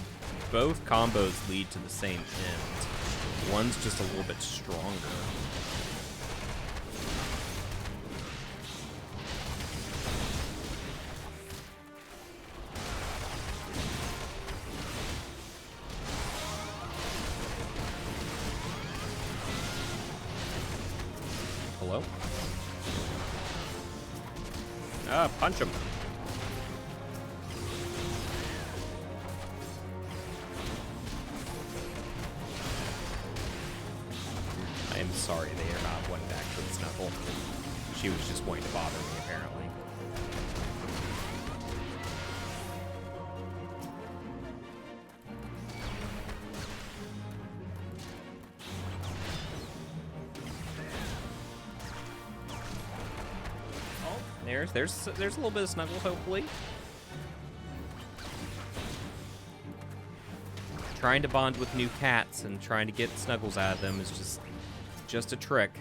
both combos lead to the same end. One's just a little bit stronger. Hello. Punch him. I am sorry they are not wanting to actually snuggle. She was just wanting to bother me, apparently. There's a little bit of snuggle, hopefully. Trying to bond with new cats and trying to get snuggles out of them is just a trick.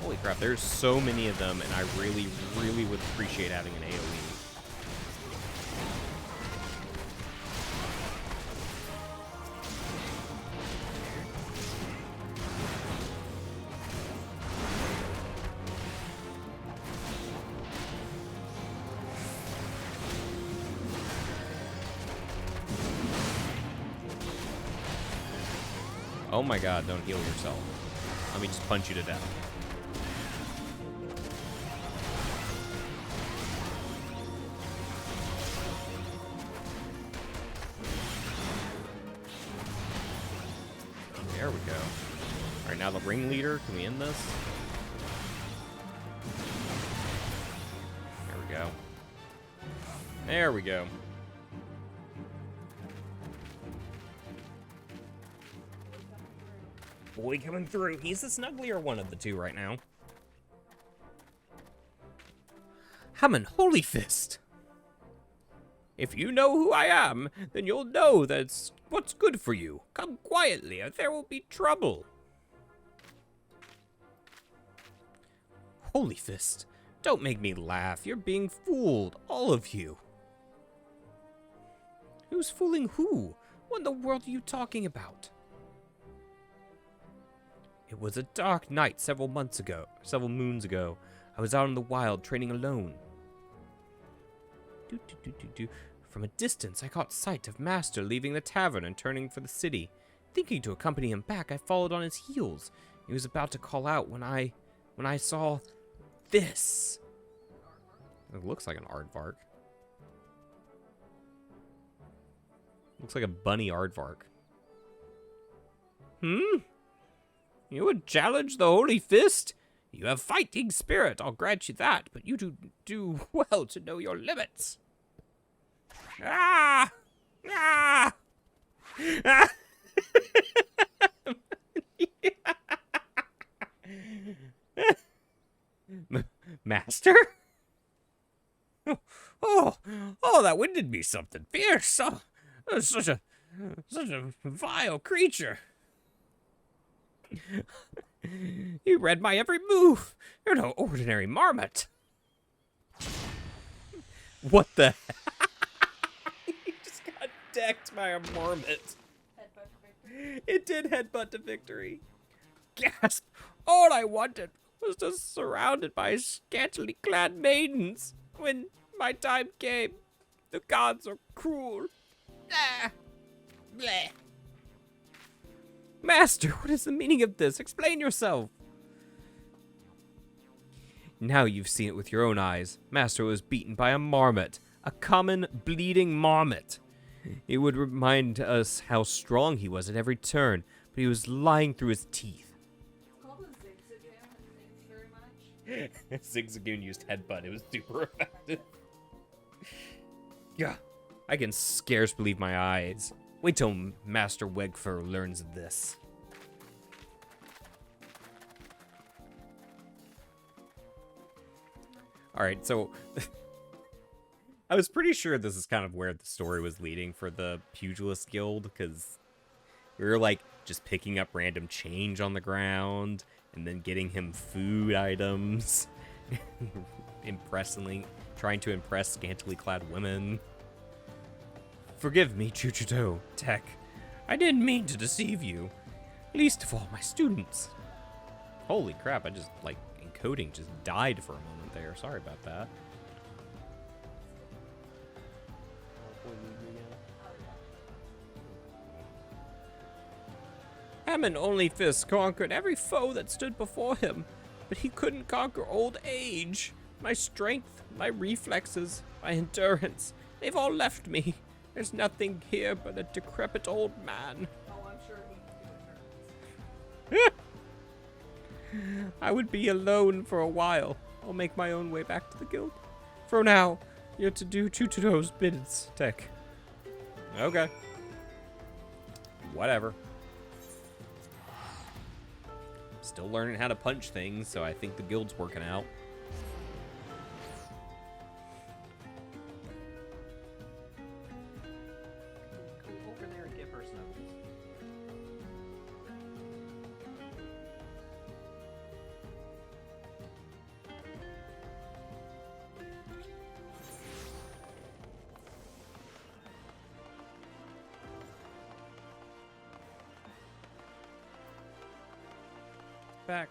Holy crap, there's so many of them, and I really, really would appreciate having an AoE. Oh my god, don't heal yourself. Let me just punch you to death. There we go. Alright, now the ringleader. Can we end this? There we go. There we go. Boy coming through. He's the snugglier one of the two right now. Hammond, Holy Fist! If you know who I am, then you'll know that's what's good for you. Come quietly, or there will be trouble. Holy Fist, don't make me laugh. You're being fooled, all of you. Who's fooling who? What in the world are you talking about? It was a dark night several moons ago. I was out in the wild, training alone. From a distance, I caught sight of Master leaving the tavern and turning for the city. Thinking to accompany him back, I followed on his heels. He was about to call out when I saw this. It looks like an aardvark. Looks like a bunny aardvark. You would challenge the Holy Fist? You have fighting spirit, I'll grant you that, but you do well to know your limits. Ah! Ah! Ah! Master? Oh, that wind did me something fierce. Oh, such a vile creature. You read my every move. You're no ordinary marmot. What the heck? He just got decked by a marmot. Headbutt to victory. It did headbutt to victory. Gasp! All I wanted was just surrounded by scantily clad maidens. When my time came, the gods are cruel. Ah! Bleh. Master, what is the meaning of this? Explain yourself. Now you've seen it with your own eyes. Master was beaten by a marmot. A common, bleeding marmot. It would remind us how strong he was at every turn, but he was lying through his teeth. It's called a zigzagoon. Thanks very much. Zigzagoon used headbutt. It was super effective. Yeah, I can scarce believe my eyes. Wait till Master Wegfur learns of this. Alright, so I was pretty sure this is kind of where the story was leading for the Pugilist Guild, because we were like just picking up random change on the ground and then getting him food items, trying to impress scantily clad women. Forgive me, Chuchuto, Tech. I didn't mean to deceive you. Least of all my students. Holy crap, I just, like, encoding just died for a moment there. Sorry about that. Famine only fist conquered every foe that stood before him, but he couldn't conquer old age. My strength, my reflexes, my endurance, they've all left me. There's nothing here but a decrepit old man. Oh, I'm sure he can do endurance. I would be alone for a while. I'll make my own way back to the guild. For now, you're to do Chuchido's bids, Tech. Okay. Whatever. Still learning how to punch things, so I think the guild's working out. Go over there and give her snuggles. Back.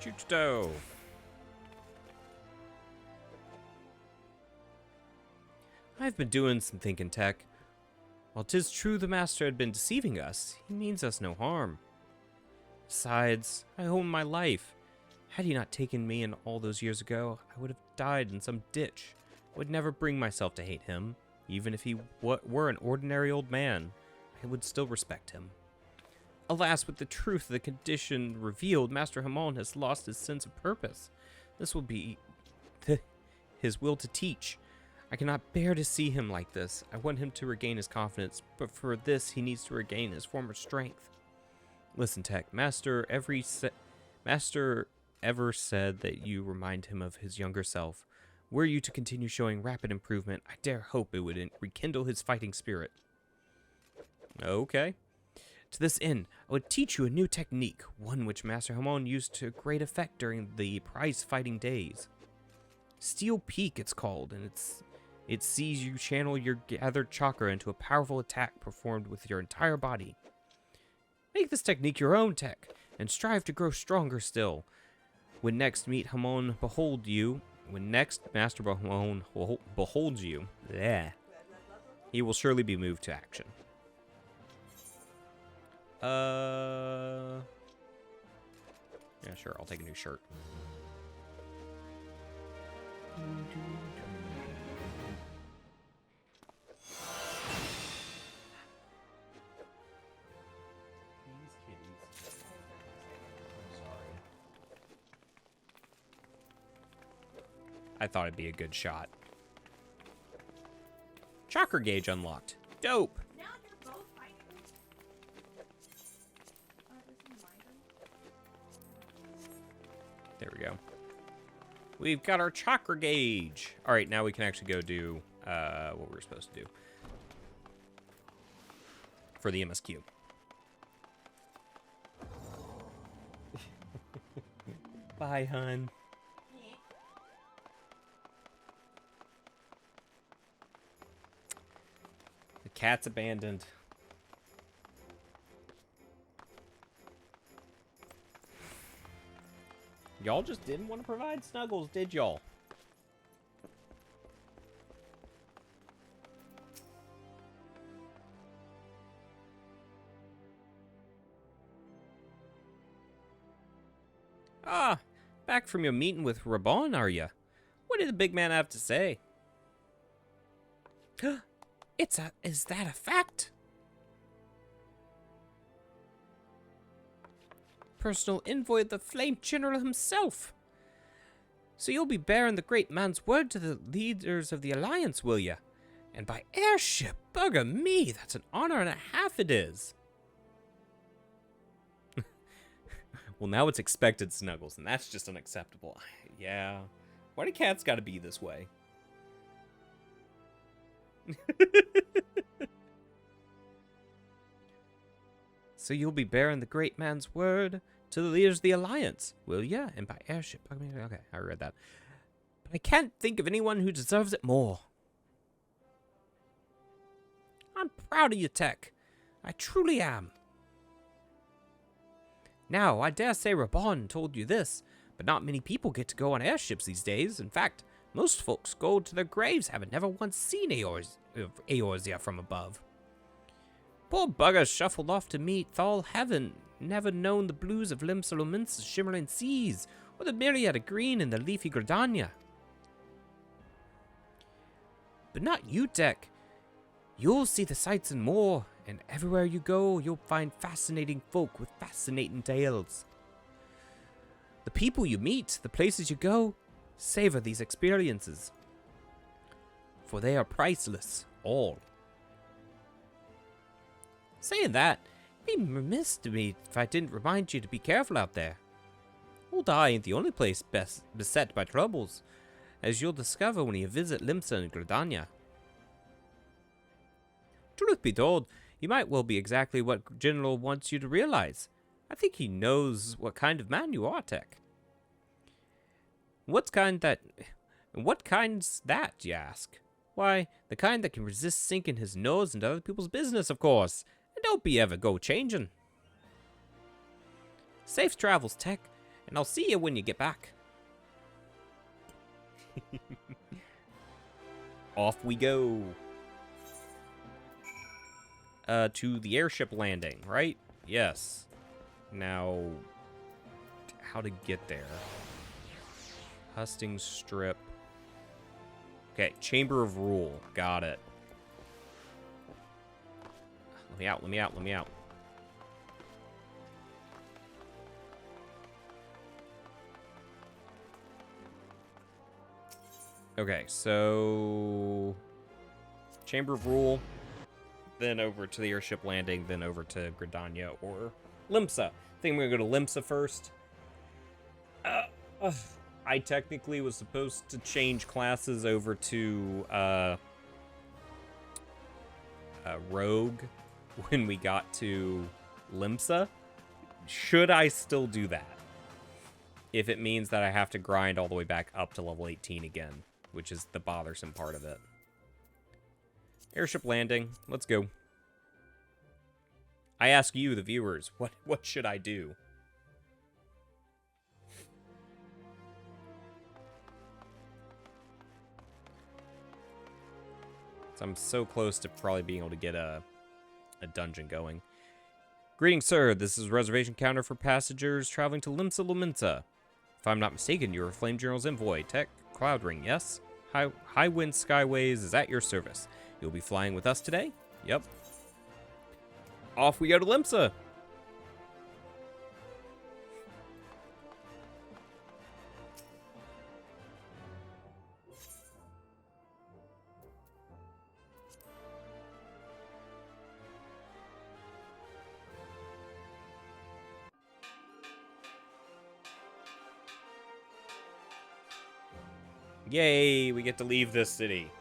Chuchito. I've been doing some thinking, Tech. While 'tis true the Master had been deceiving us, he means us no harm. Besides, I owe him my life. Had he not taken me in all those years ago, I would have died in some ditch. I would never bring myself to hate him. Even if he were an ordinary old man, I would still respect him. Alas, with the truth of the condition revealed, Master Hamon has lost his sense of purpose. This will be his will to teach. I cannot bear to see him like this. I want him to regain his confidence, but for this he needs to regain his former strength. Listen, Tech, Master ever said that you remind him of his younger self. Were you to continue showing rapid improvement, I dare hope it would rekindle his fighting spirit. Okay. To this end, I would teach you a new technique, one which Master Hamon used to great effect during the prize-fighting days. Steel Peak, it's called, and it sees you channel your gathered chakra into a powerful attack performed with your entire body. Make this technique your own, Tech, and strive to grow stronger still. When next Master Hamon beholds you, he will surely be moved to action. Yeah, sure, I'll take a new shirt. I thought it'd be a good shot. Chakra gauge unlocked. Dope. Now they're both fighting. There we go. We've got our chakra gauge. All right, now we can actually go do what we're supposed to do for the MSQ. Bye, hun. The cat's abandoned. Y'all just didn't want to provide snuggles, did y'all? Ah, back from your meeting with Reborn, are ya? What did the big man have to say? Is that a fact? Personal envoy of the Flame General himself. So you'll be bearing the great man's word to the leaders of the Alliance, will ya? And by airship, bugger me, that's an honor and a half it is. Well, now it's expected snuggles, and that's just unacceptable. Yeah. Why do cats gotta be this way? So you'll be bearing the great man's word to the leaders of the Alliance, will ya? And by airship. Okay, I read that. But I can't think of anyone who deserves it more. I'm proud of you, Tech. I truly am. Now, I dare say Reborn told you this, But not many people get to go on airships these days. In fact, most folks go to their graves having never once seen Eorzea from above. Poor buggers shuffled off to meet Thal Heaven, never known the blues of Limsa shimmering seas, or the myriad of green in the leafy Gridania. But not you, Tech. You'll see the sights and more, and everywhere you go, you'll find fascinating folk with fascinating tales. The people you meet, the places you go, savor these experiences. For they are priceless, all. Saying that, it'd be remiss to me if I didn't remind you to be careful out there. Ul'dah ain't the only place beset by troubles, as you'll discover when you visit Limsa and Gridania. Truth be told, you might well be exactly what General wants you to realize. I think he knows what kind of man you are, Tech. What kind's that, you ask? Why, the kind that can resist sinking his nose into other people's business, of course. And don't be ever go changing. Safe travels, Tech, and I'll see you when you get back. Off we go. To the airship landing, right? Yes. Now, how to get there? Husting Strip. Okay, Chamber of Rule. Got it. Let me out, let me out, let me out. Okay, so Chamber of Rule, then over to the airship landing, then over to Gridania or Limsa. I think I'm gonna go to Limsa first. I technically was supposed to change classes over to Rogue when we got to Limsa. Should I still do that? If it means that I have to grind all the way back up to level 18 again, which is the bothersome part of it. Airship landing. Let's go. I ask you, the viewers, what should I do? So I'm so close to probably being able to get a dungeon going. Greetings, sir. This is a reservation counter for passengers traveling to Limsa Luminsa. If I'm not mistaken, you're a Flame Journal's envoy, Tech Cloudring, yes? High Wind Skyways is at your service. You'll be flying with us today? Yep. Off we go to Limsa. Yay, we get to leave this city.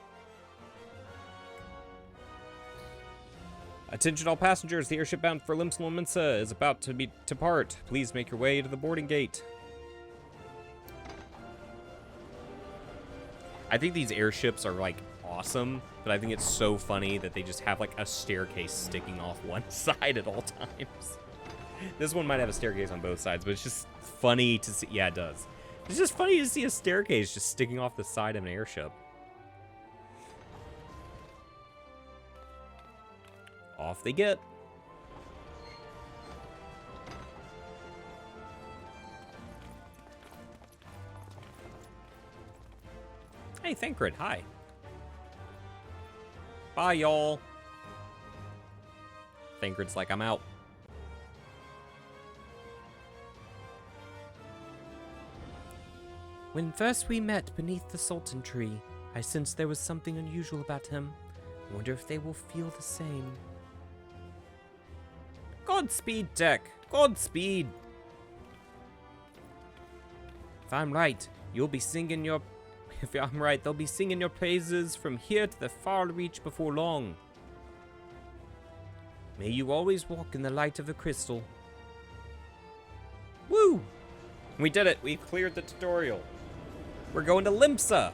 Attention all passengers, the airship bound for Limsa Luminsa is about to depart. Please make your way to the boarding gate. I think these airships are like awesome, but I think it's so funny that they just have like a staircase sticking off one side at all times. This one might have a staircase on both sides, but it's just funny to see. Yeah, it does. It's just funny to see a staircase just sticking off the side of an airship. Off they get. Hey, Thancred, hi. Bye, y'all. Thancred's like, I'm out. When first we met beneath the Sultan tree, I sensed there was something unusual about him. I wonder if they will feel the same. Godspeed, Tech. Godspeed. If I'm right, you'll be singing your... If I'm right, they'll be singing your praises from here to the far reach before long. May you always walk in the light of the crystal. Woo! We did it. We've cleared the tutorial. We're going to Limsa.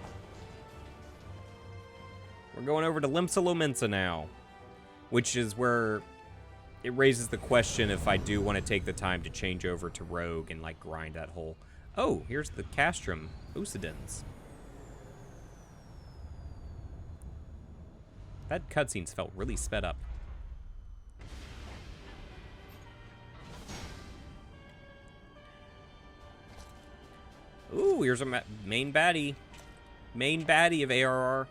We're going over to Limsa Luminsa now, which is where it raises the question if I do want to take the time to change over to Rogue and like grind that whole Oh, here's the Castrum Ucidens. That cutscenes felt really sped up. Ooh, here's a main baddie. Main baddie of ARR.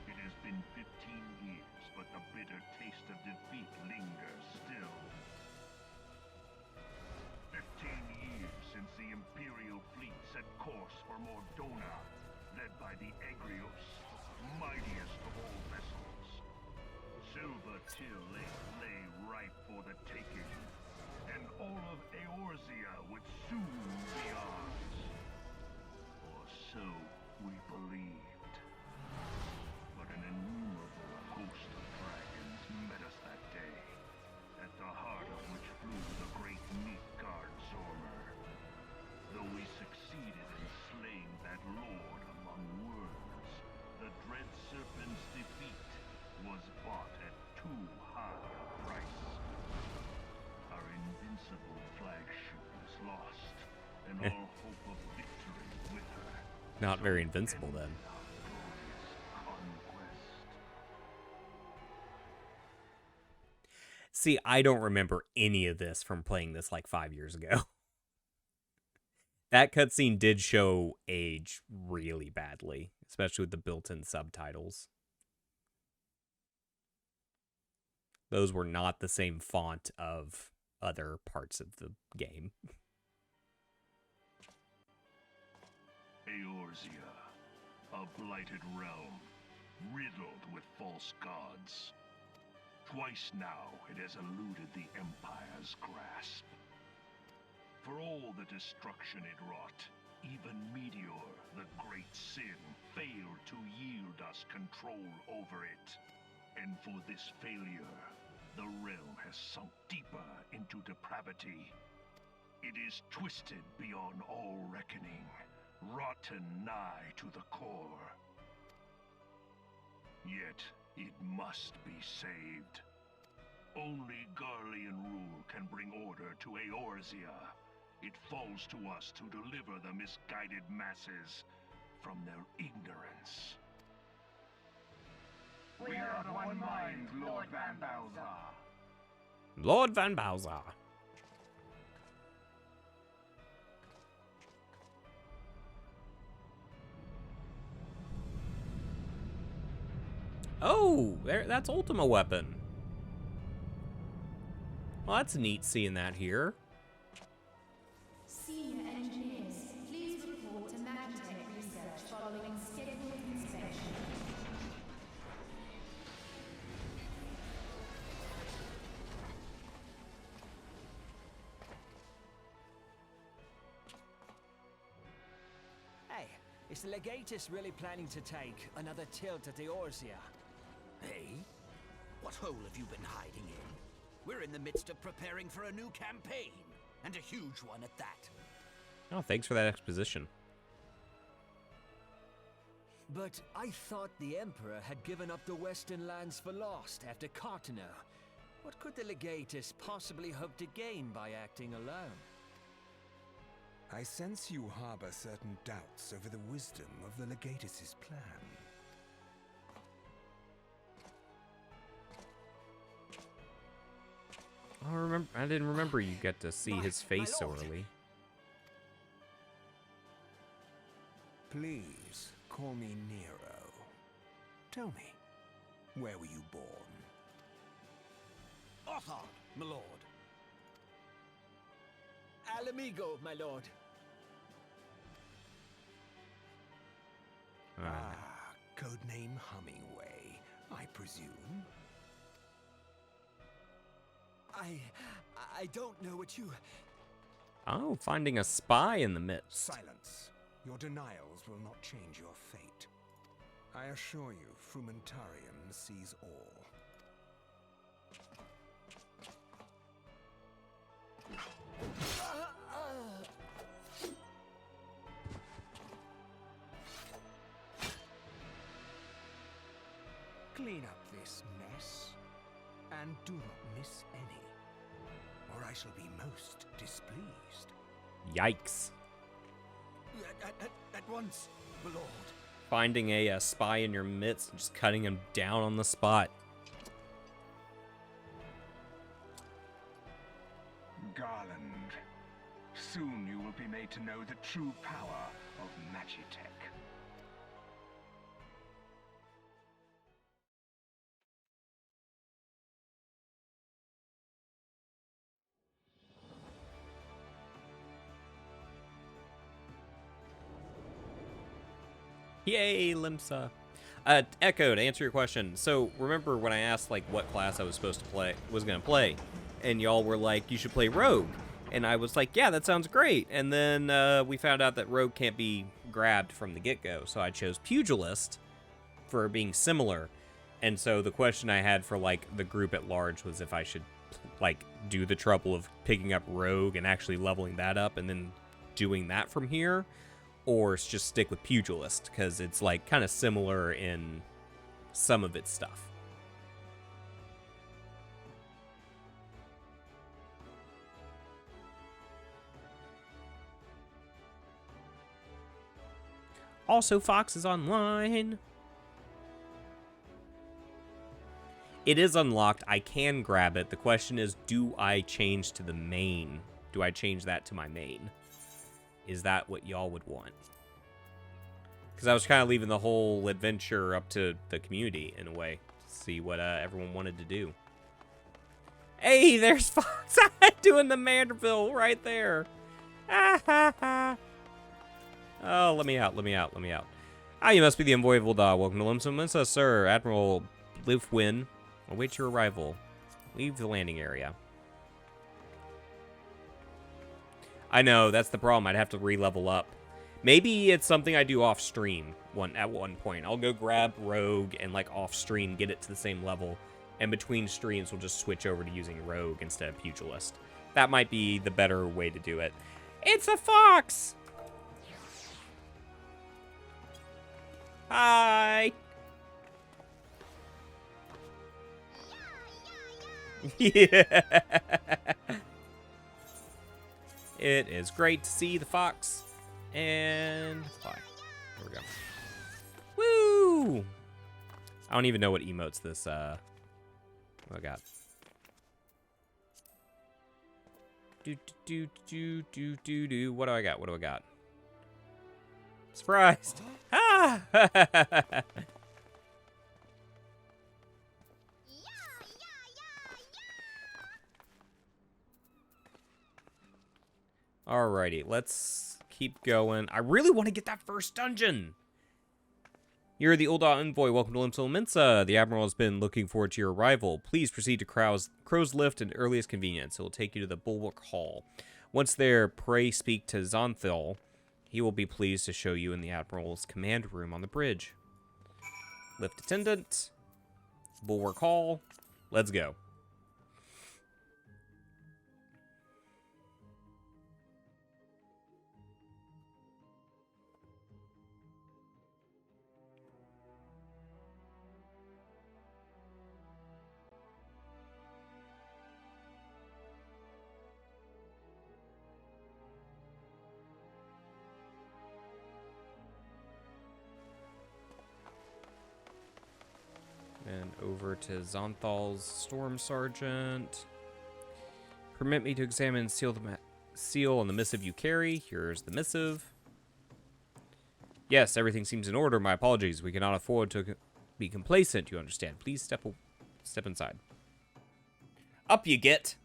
It has been 15 years, but the bitter taste of defeat lingers still. 15 years since the Imperial fleet set course for Mordona, led by the Egrios, mightiest of all vessels. Silver Till lay ripe for the taking, and all of Eorzea would soon be ours. Or so we believed. But an innumerable host of dragons met us that day, at the heart of which flew the great Midgard Zormer. Though we succeeded in slaying that lord among worms, the dread serpent's defeat was bought at too high a price. Our invincible flagship is lost, and all hope of victory with her. Not very invincible then. See, I don't remember any of this from playing this like 5 years ago. That cutscene did show age really badly, especially with the built-in subtitles. Those were not the same font of other parts of the game. Eorzea, a blighted realm, riddled with false gods. Twice now it has eluded the Empire's grasp. For all the destruction it wrought, even Meteor, the great sin, failed to yield us control over it. And for this failure, the realm has sunk deeper into depravity. It is twisted beyond all reckoning, rotten nigh to the core. Yet, it must be saved. Only Garlean rule can bring order to Eorzea. It falls to us to deliver the misguided masses from their ignorance. We are of one mind, Lord Van Balzar. Lord Van Balzar. Oh, that's Ultima weapon. Well, that's neat seeing that here. Senior engineers, please report to Magitech research following scheduled inspection. Hey, is the Legatus really planning to take another tilt at Eorzea? Hey? What hole have you been hiding in? We're in the midst of preparing for a new campaign, and a huge one at that. Oh, thanks for that exposition. But I thought the Emperor had given up the Western lands for lost after Cartano. What could the Legatus possibly hope to gain by acting alone? I sense you harbor certain doubts over the wisdom of the Legatus's plan. I didn't remember you get to see his face so early. Please, call me Nero. Tell me, where were you born? Othard, my lord. Alamigo, my lord. Codename Hummingway, I presume. I don't know what you... Oh, finding a spy in the midst. Silence. Your denials will not change your fate. I assure you, Frumentarium sees all. and do not miss any, or I shall be most displeased. Yikes. At once, my lord. Finding a spy in your midst and just cutting him down on the spot. Garland, soon you will be made to know the true power of Magitech. Yay, Limsa. Echo, to answer your question. So remember when I asked like what class I was supposed to play, gonna play, and y'all were like, you should play Rogue, and I was like, yeah, that sounds great. And then we found out that Rogue can't be grabbed from the get-go, so I chose Pugilist for being similar. And so the question I had for like the group at large was if I should like do the trouble of picking up Rogue and actually leveling that up and then doing that from here, or just stick with Pugilist, because it's like kind of similar in some of its stuff. Also, Fox is online. It is unlocked. I can grab it. The question is, do I change to the main? Do I change that to my main? Is that what y'all would want? Because I was kind of leaving the whole adventure up to the community, in a way. To see what everyone wanted to do. Hey, there's Fox doing the Manderville right there. Oh, let me out, let me out, let me out. Ah, you must be the envoy of Ul'dah. Welcome to Limsa, sir. Admiral Livwin. Await your arrival. Leave the landing area. I know, that's the problem. I'd have to re-level up. Maybe it's something I do off-stream at one point. I'll go grab Rogue and, like, off-stream, get it to the same level. And between streams, we'll just switch over to using Rogue instead of Pugilist. That might be the better way to do it. It's a fox! Hi! Yeah! It is great to see the fox and fly. There we go. Woo! I don't even know what emotes this, what I got. Do. What do I got? What do I got? Surprised! Ah! Alrighty, let's keep going. I really want to get that first dungeon! You're the Ul'dah envoy. Welcome to Limsa. The Admiral has been looking forward to your arrival. Please proceed to Crow's Lift at earliest convenience. It will take you to the Bulwark Hall. Once there, pray speak to Xanthal. He will be pleased to show you in the Admiral's command room on the bridge. Lift attendant. Bulwark Hall. Let's go. And over to Xanthal's Storm Sergeant. Permit me to examine and seal the seal on the missive you carry. Here's the missive. Yes, everything seems in order. My apologies. We cannot afford to be complacent, you understand. Please step inside. Up you get.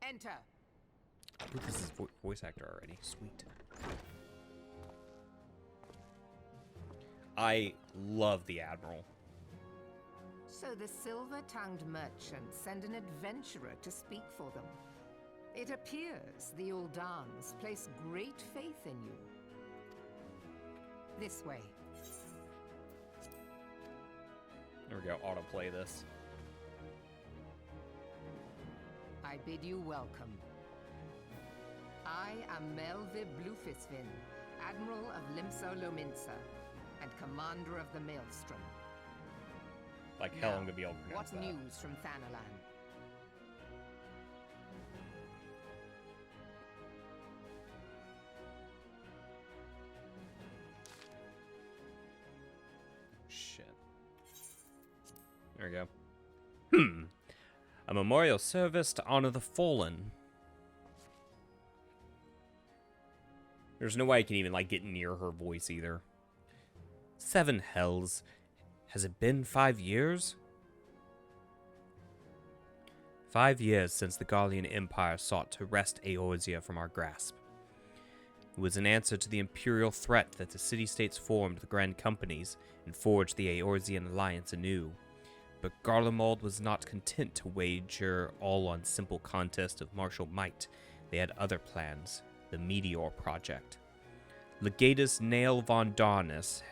Enter. Ooh, this is voice actor already. Sweet. I love the Admiral. So the silver-tongued merchants send an adventurer to speak for them. It appears the Uldans place great faith in you. This way. There we go. Autoplay this. I bid you welcome. I am Melve Blufisvin, Admiral of Limsa Lominsa, and Commander of the Maelstrom. Like hell, Now, I'm gonna be able to pronounce what that. news from Thanalan? Shit. There we go. A memorial service to honor the fallen. There's no way I can even, like, get near her voice either. 7 hells. Has it been 5 years? 5 years since the Gallian Empire sought to wrest Eorzea from our grasp. It was an answer to the imperial threat that the city-states formed the Grand Companies and forged the Eorzean alliance anew. But Garlemald was not content to wager all on simple contest of martial might. They had other plans, the Meteor Project. Legatus Nael von Darnus,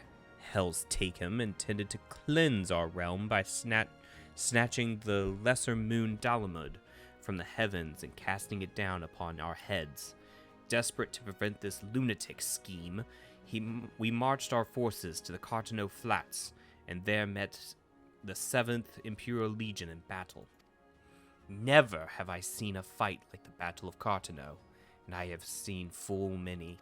Hell's Takem, intended to cleanse our realm by snatching the lesser moon Dalamud from the heavens and casting it down upon our heads. Desperate to prevent this lunatic scheme, we marched our forces to the Cartano Flats, and there met the 7th Imperial Legion in battle. Never have I seen a fight like the Battle of Cartano, and I have seen full many.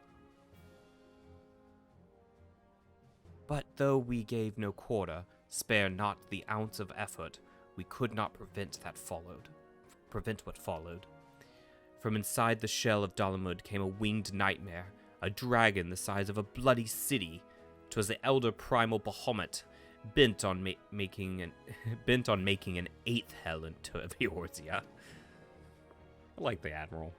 But though we gave no quarter, spare not the ounce of effort, we could not prevent what followed. From inside the shell of Dalamud came a winged nightmare, a dragon the size of a bloody city. 'Twas the elder primal Bahamut, bent on making an 8th hell into Eorzea. I like the Admiral.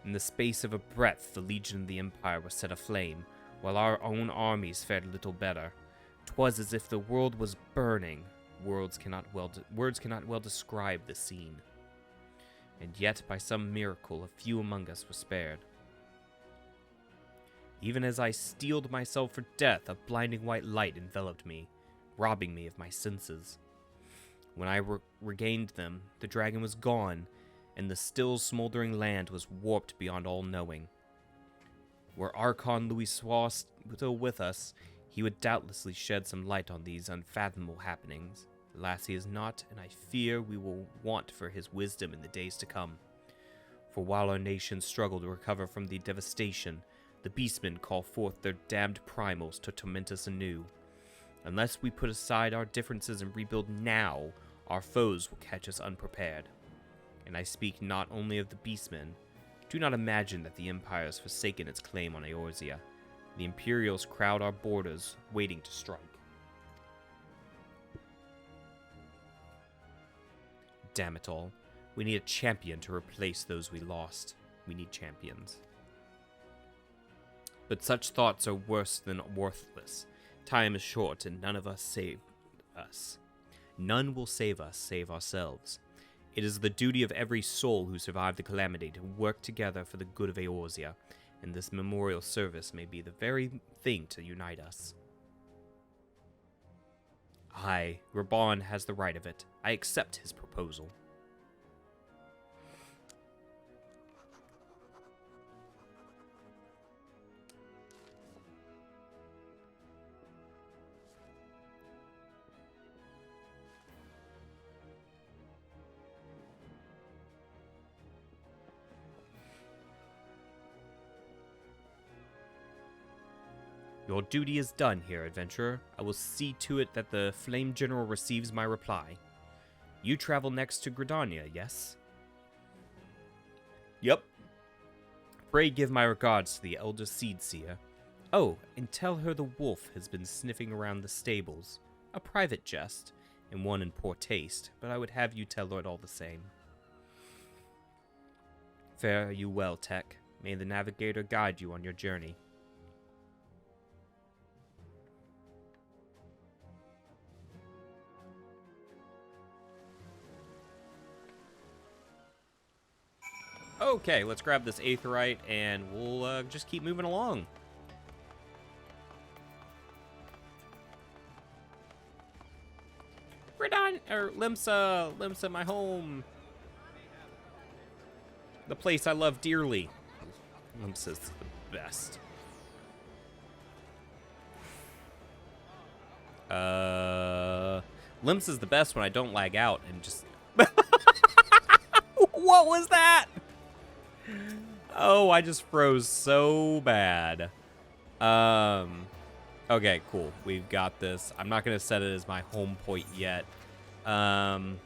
In the space of a breath, the Legion of the Empire was set aflame, while our own armies fared little better. 'Twas as if the world was burning. Words cannot well describe the scene. And yet, by some miracle, a few among us were spared. Even as I steeled myself for death, a blinding white light enveloped me, robbing me of my senses. When I regained them, the dragon was gone, and the still smoldering land was warped beyond all knowing. Were Archon Louisoix still with us, he would doubtlessly shed some light on these unfathomable happenings. Alas, he is not, and I fear we will want for his wisdom in the days to come. For while our nations struggle to recover from the devastation, the beastmen call forth their damned primals to torment us anew. Unless we put aside our differences and rebuild now, our foes will catch us unprepared. And I speak not only of the beastmen. Do not imagine that the Empire has forsaken its claim on Eorzea. The Imperials crowd our borders, waiting to strike. Damn it all. We need a champion to replace those we lost. We need champions. But such thoughts are worse than worthless. Time is short, and none of us save us. None will save us, save ourselves. It is the duty of every soul who survived the calamity to work together for the good of Eorzea, and this memorial service may be the very thing to unite us. Aye, Reborn has the right of it. I accept his proposal. Your duty is done here, adventurer. I will see to it that the Flame General receives my reply. You travel next to Gridania, yes? Yep. Pray give my regards to the Elder Seedseer. Oh, and tell her the wolf has been sniffing around the stables. A private jest, and one in poor taste, but I would have you tell her it all the same. Fare you well, Tech. May the Navigator guide you on your journey. Okay, let's grab this Aetheryte, and we'll just keep moving along. Limsa, my home. The place I love dearly. Limsa's the best. Limps is the best when I don't lag out and just... What was that? Oh, I just froze so bad. Okay, cool. We've got this. I'm not going to set it as my home point yet. I'm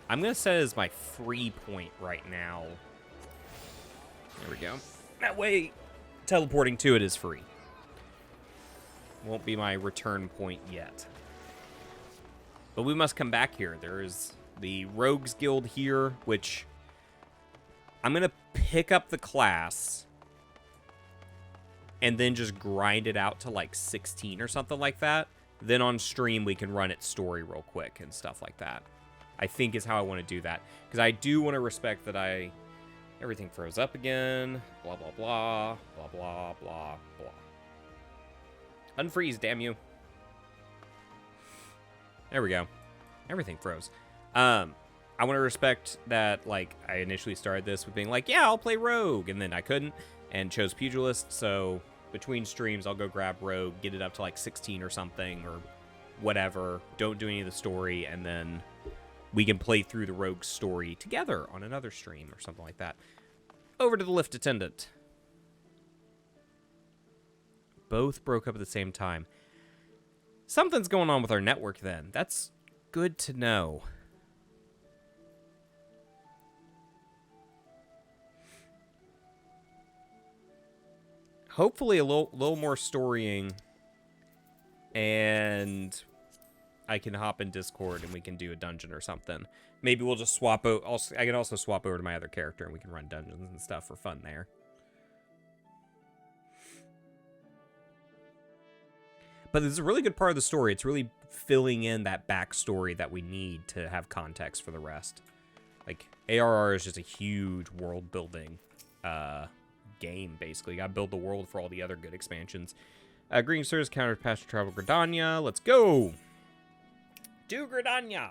going to set it as my free point right now. There we go. That way, teleporting to it is free. Won't be my return point yet. But we must come back here. There is the Rogues Guild here, which I'm going to pick up the class and then just grind it out to like 16 or something like that. Then on stream, we can run its story real quick and stuff like that. I think is how I want to do that. Because I do want to respect that everything froze up again. Blah, blah, blah. Blah, blah, blah, blah. Unfreeze, damn you. There we go. Everything froze. I want to respect that, like, I initially started this with being like, yeah, I'll play Rogue. And then I couldn't and chose Pugilist. So between streams, I'll go grab Rogue, get it up to like 16 or something or whatever. Don't do any of the story. And then we can play through the Rogue story together on another stream or something like that. Over to the lift attendant. Both broke up at the same time. Something's going on with our network then. That's good to know. Hopefully a little more storying, and I can hop in Discord and we can do a dungeon or something. Maybe we'll just swap out. I can also swap over to my other character and we can run dungeons and stuff for fun there. But this is a really good part of the story. It's really filling in that backstory that we need to have context for the rest. Like, ARR is just a huge world-building game, basically. You gotta build the world for all the other good expansions. Greeting Sirs, counter pasture travel Gridania. Let's go! Do Gridania!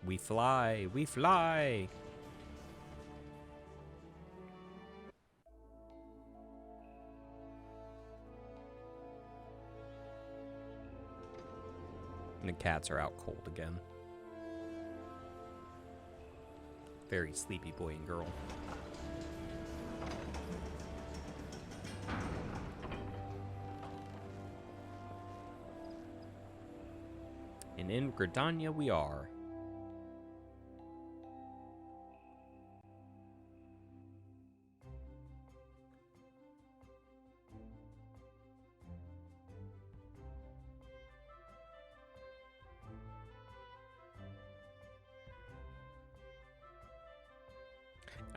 We fly, we fly. And the cats are out cold again. Very sleepy boy and girl. And in Gridania we are.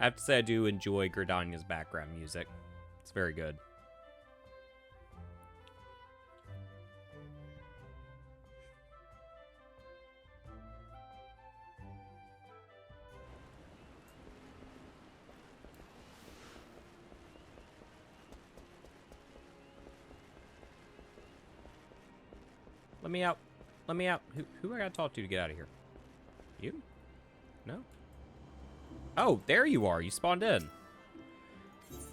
I have to say I do enjoy Gridania's background music. It's very good. Let me out. Let me out. Who I gotta talk to get out of here? You? No? Oh, there you are. You spawned in.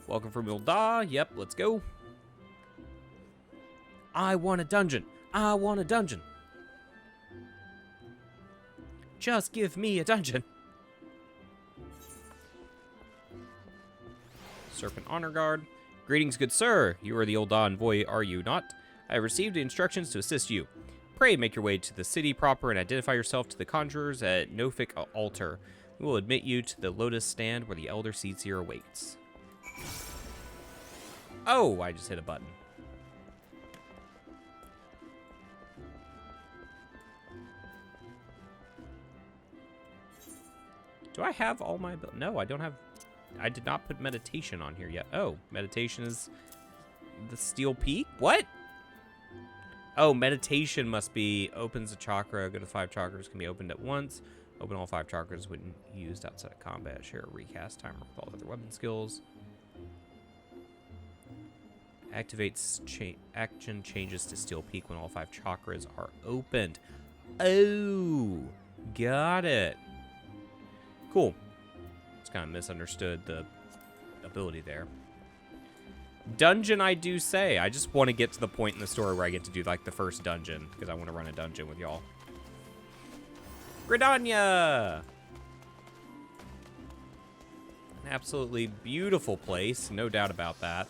Welcome from Ul'dah. Yep, let's go. I want a dungeon. I want a dungeon. Just give me a dungeon. Serpent Honor Guard. Greetings, good sir. You are the Ul'dah envoy, are you not? I have received instructions to assist you. Pray make your way to the city proper and identify yourself to the conjurers at Nofik Altar. We will admit you to the Lotus Stand where the Elder Seedsir awaits. Oh, I just hit a button. Do I have all my... No, I don't have... I did not put meditation on here yet. Oh, meditation is the Steel Peak? What? Oh, meditation must be opens a chakra. Go to 5 chakras can be opened at once. Open all 5 chakras when used outside of combat. Share a recast timer with all other weapon skills. Activates action changes to Steel Peak when all 5 chakras are opened. Oh, got it. Cool. It's kind of misunderstood the ability there. Dungeon, I do say. I just want to get to the point in the story where I get to do like the first dungeon because I want to run a dungeon with y'all. Gridania! An absolutely beautiful place, no doubt about that.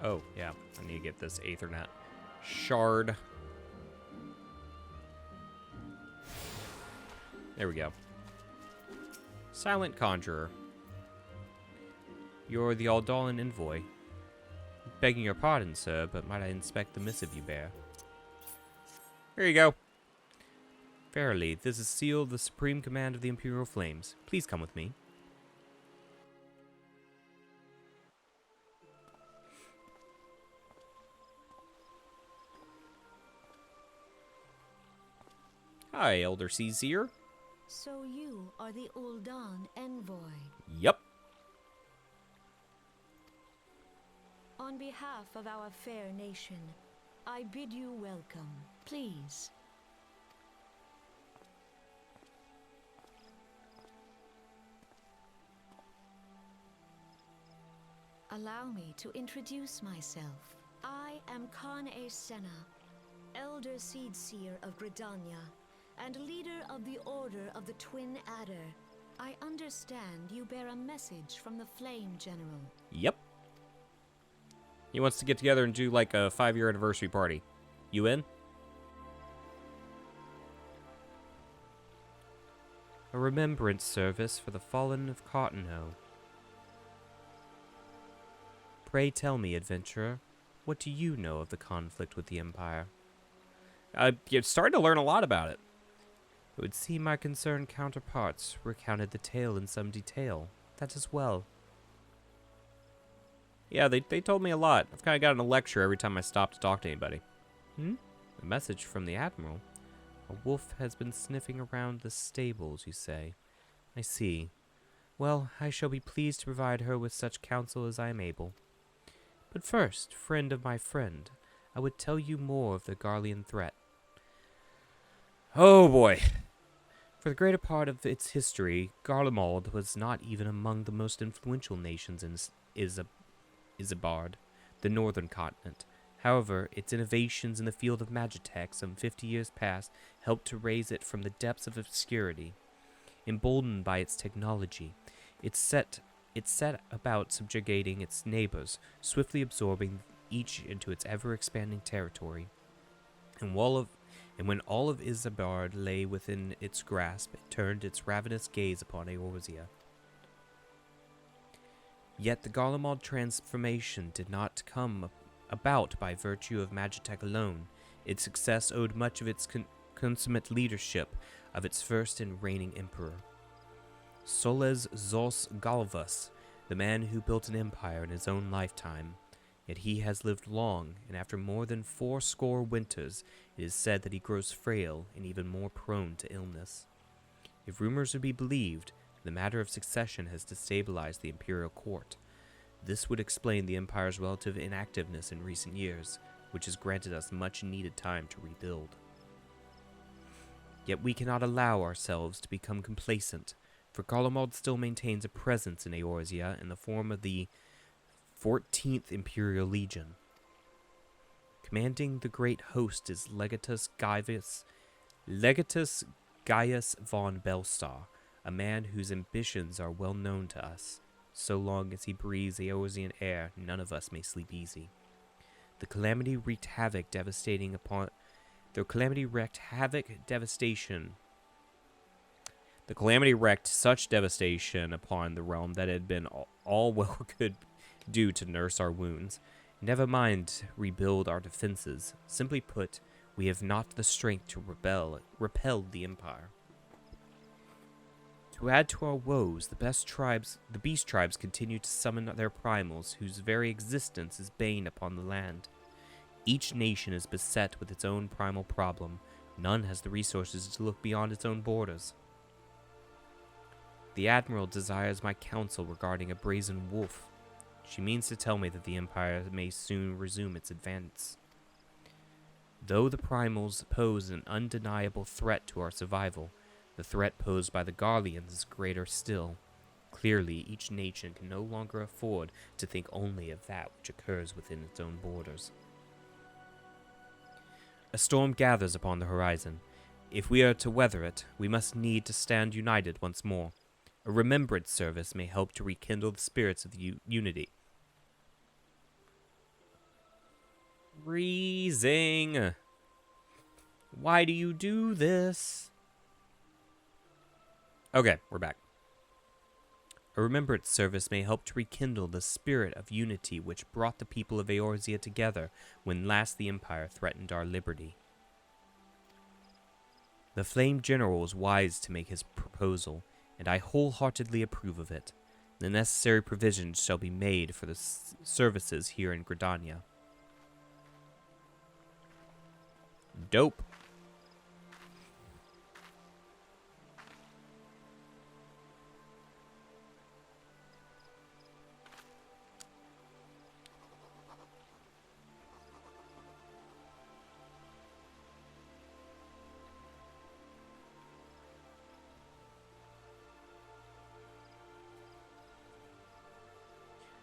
Oh, yeah. I need to get this Aethernet shard. There we go. Silent Conjurer. You're the Aldalan envoy. Begging your pardon, sir, but might I inspect the missive you bear? Here you go. Verily, this is sealed the supreme command of the Imperial Flames. Please come with me. Hi, Elder Seer. So you are the Uldan envoy. Yep. On behalf of our fair nation, I bid you welcome. Please. Allow me to introduce myself. I am Khan A. Senna, Elder Seer of Gridania, and leader of the Order of the Twin Adder. I understand you bear a message from the Flame General. Yep. He wants to get together and do like a 5-year anniversary party. You in? A remembrance service for the fallen of Cottonhoe. Pray tell me, adventurer, what do you know of the conflict with the Empire? You're starting to learn a lot about it. It would seem my concerned counterparts recounted the tale in some detail. That as well. Yeah, they told me a lot. I've kind of gotten a lecture every time I stop to talk to anybody. A message from the Admiral. A wolf has been sniffing around the stables, you say. I see. Well, I shall be pleased to provide her with such counsel as I am able. But first, friend of my friend, I would tell you more of the Garlean threat. Oh boy. For the greater part of its history, Garlemald was not even among the most influential nations in Isambard, the northern continent. However, its innovations in the field of magitech some 50 years past helped to raise it from the depths of obscurity. Emboldened by its technology, it set about subjugating its neighbors, swiftly absorbing each into its ever-expanding territory. And when all of Isambard lay within its grasp, it turned its ravenous gaze upon Eorzea. Yet the Garlemald transformation did not come about by virtue of magitech alone. Its success owed much of its consummate leadership of its first and reigning emperor, Soles Zos Galvas, the man who built an empire in his own lifetime. Yet he has lived long, and after more than 80 winters, it is said that he grows frail and even more prone to illness. If rumors are to be believed, the matter of succession has destabilized the imperial court. This would explain the Empire's relative inactiveness in recent years, which has granted us much-needed time to rebuild. Yet we cannot allow ourselves to become complacent. For Garlemald still maintains a presence in Eorzea in the form of the 14th Imperial Legion. Commanding the great host is Legatus Gaius von Belstar, a man whose ambitions are well known to us. So long as he breathes Eorzean air, none of us may sleep easy. The calamity wreaked such devastation upon the realm that it had been all well could do to nurse our wounds. Never mind rebuild our defenses. Simply put, we have not the strength to repel the Empire. To add to our woes, the beast tribes continue to summon their primals, whose very existence is bane upon the land. Each nation is beset with its own primal problem. None has the resources to look beyond its own borders. The Admiral desires my counsel regarding a brazen wolf. She means to tell me that the Empire may soon resume its advance. Though the primals pose an undeniable threat to our survival, the threat posed by the Garleans is greater still. Clearly, each nation can no longer afford to think only of that which occurs within its own borders. A storm gathers upon the horizon. If we are to weather it, we must need to stand united once more. A remembrance service may help to rekindle the spirits of unity. Freezing! Why do you do this? Okay, we're back. A remembrance service may help to rekindle the spirit of unity which brought the people of Eorzea together when last the Empire threatened our liberty. The Flame General was wise to make his proposal, and I wholeheartedly approve of it. The necessary provisions shall be made for the services here in Gridania. Dope.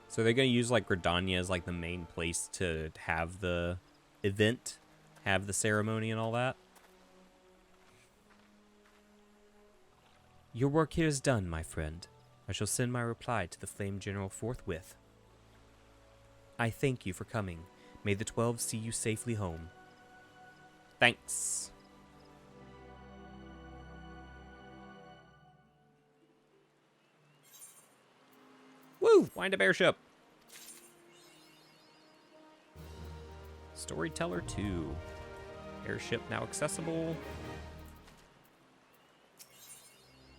So they're going to use, like, Gridania as, like, the main place to have the event, have the ceremony and all that. Your work here is done, my friend. I shall send my reply to the Flame General forthwith. I thank you for coming. May the 12 see you safely home. Thanks. Woo! Wind up airship. Storyteller 2. Airship now accessible.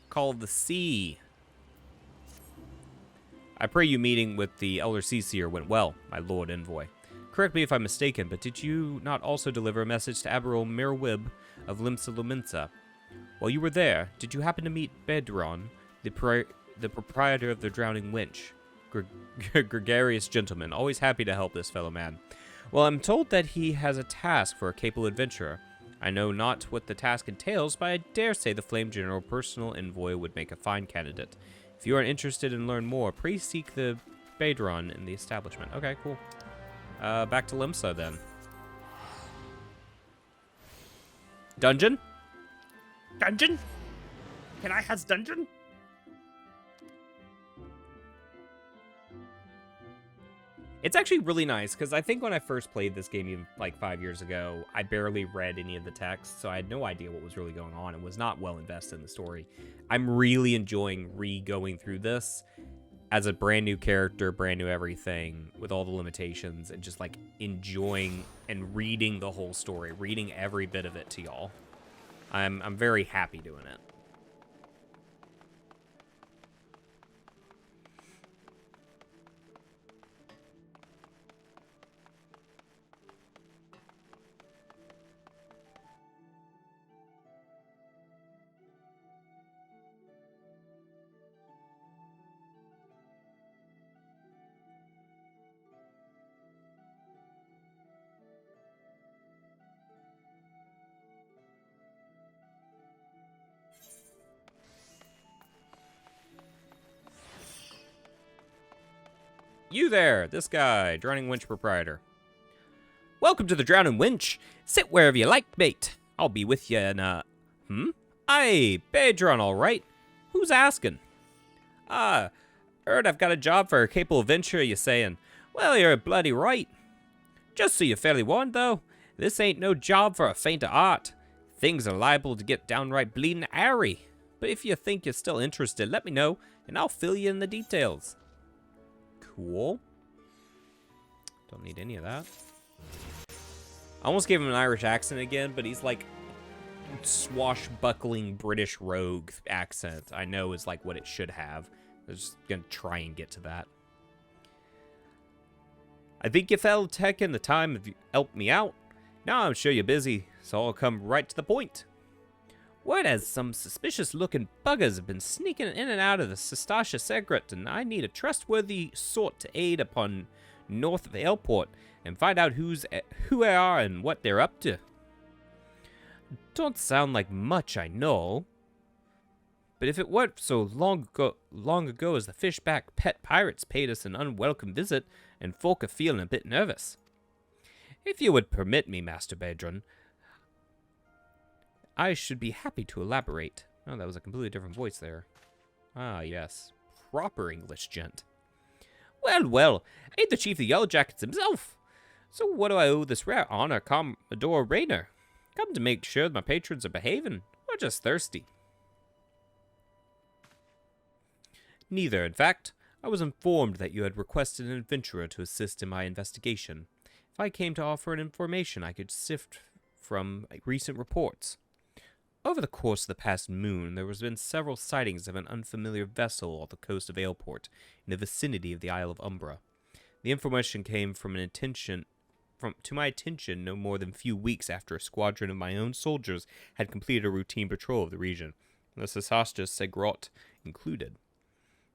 Call of the Sea. I pray you meeting with the Elder Seaseer went well, my Lord Envoy. Correct me if I'm mistaken, but did you not also deliver a message to Admiral Mirwib of Limsa Lumensa? While you were there, did you happen to meet Bedron, the proprietor of the Drowning Winch? Gregarious gentleman, always happy to help this fellow man. Well, I'm told that he has a task for a capable adventurer. I know not what the task entails, but I dare say the Flame General personal envoy would make a fine candidate. If you are interested in learn more, please seek the Bedron in the establishment. Okay, cool. Back to Limsa then. Dungeon? Dungeon? Can I has dungeon? It's actually really nice, because I think when I first played this game, even like 5 years ago, I barely read any of the text, so I had no idea what was really going on and was not well invested in the story. I'm really enjoying re-going through this as a brand new character, brand new everything, with all the limitations, and just like enjoying and reading the whole story, reading every bit of it to y'all. I'm very happy doing it. You there, this guy, Drowning Winch Proprietor. Welcome to the Drowning Winch. Sit wherever you like, mate. I'll be with you in Aye, Pedron, all right. Who's asking? Heard I've got a job for a capable adventurer, you saying? Well, you're bloody right. Just so you're fairly warned, though, this ain't no job for a faint of heart. Things are liable to get downright bleeding airy. But if you think you're still interested, let me know, and I'll fill you in the details. Cool. Don't need any of that. I almost gave him an Irish accent again, but he's like swashbuckling British rogue accent. I know is like what it should have. I'm just gonna try and get to that. I think you fell taking the time to help me out. Now I'm sure you're busy, so I'll come right to the point. Word has some suspicious-looking buggers have been sneaking in and out of the Sastasha secret, and I need a trustworthy sort to aid upon north of the airport and find out who they are and what they're up to. Don't sound like much, I know. But if it weren't so long ago as the fishback pet pirates paid us an unwelcome visit, and folk are feeling a bit nervous. If you would permit me, Master Pedron, I should be happy to elaborate. Oh, that was a completely different voice there. Ah, yes. Proper English gent. Well, well, ain't the Chief of the Yellow Jackets himself. So what do I owe this rare honor, Commodore Rayner? Come to make sure my patrons are behaving, or just thirsty? Neither, in fact. I was informed that you had requested an adventurer to assist in my investigation. If I came to offer an information, I could sift from recent reports. Over the course of the past moon, there has been several sightings of an unfamiliar vessel off the coast of Aleport, in the vicinity of the Isle of Umbra. The information came to my attention no more than a few weeks after a squadron of my own soldiers had completed a routine patrol of the region, the Sastasha Segrot included.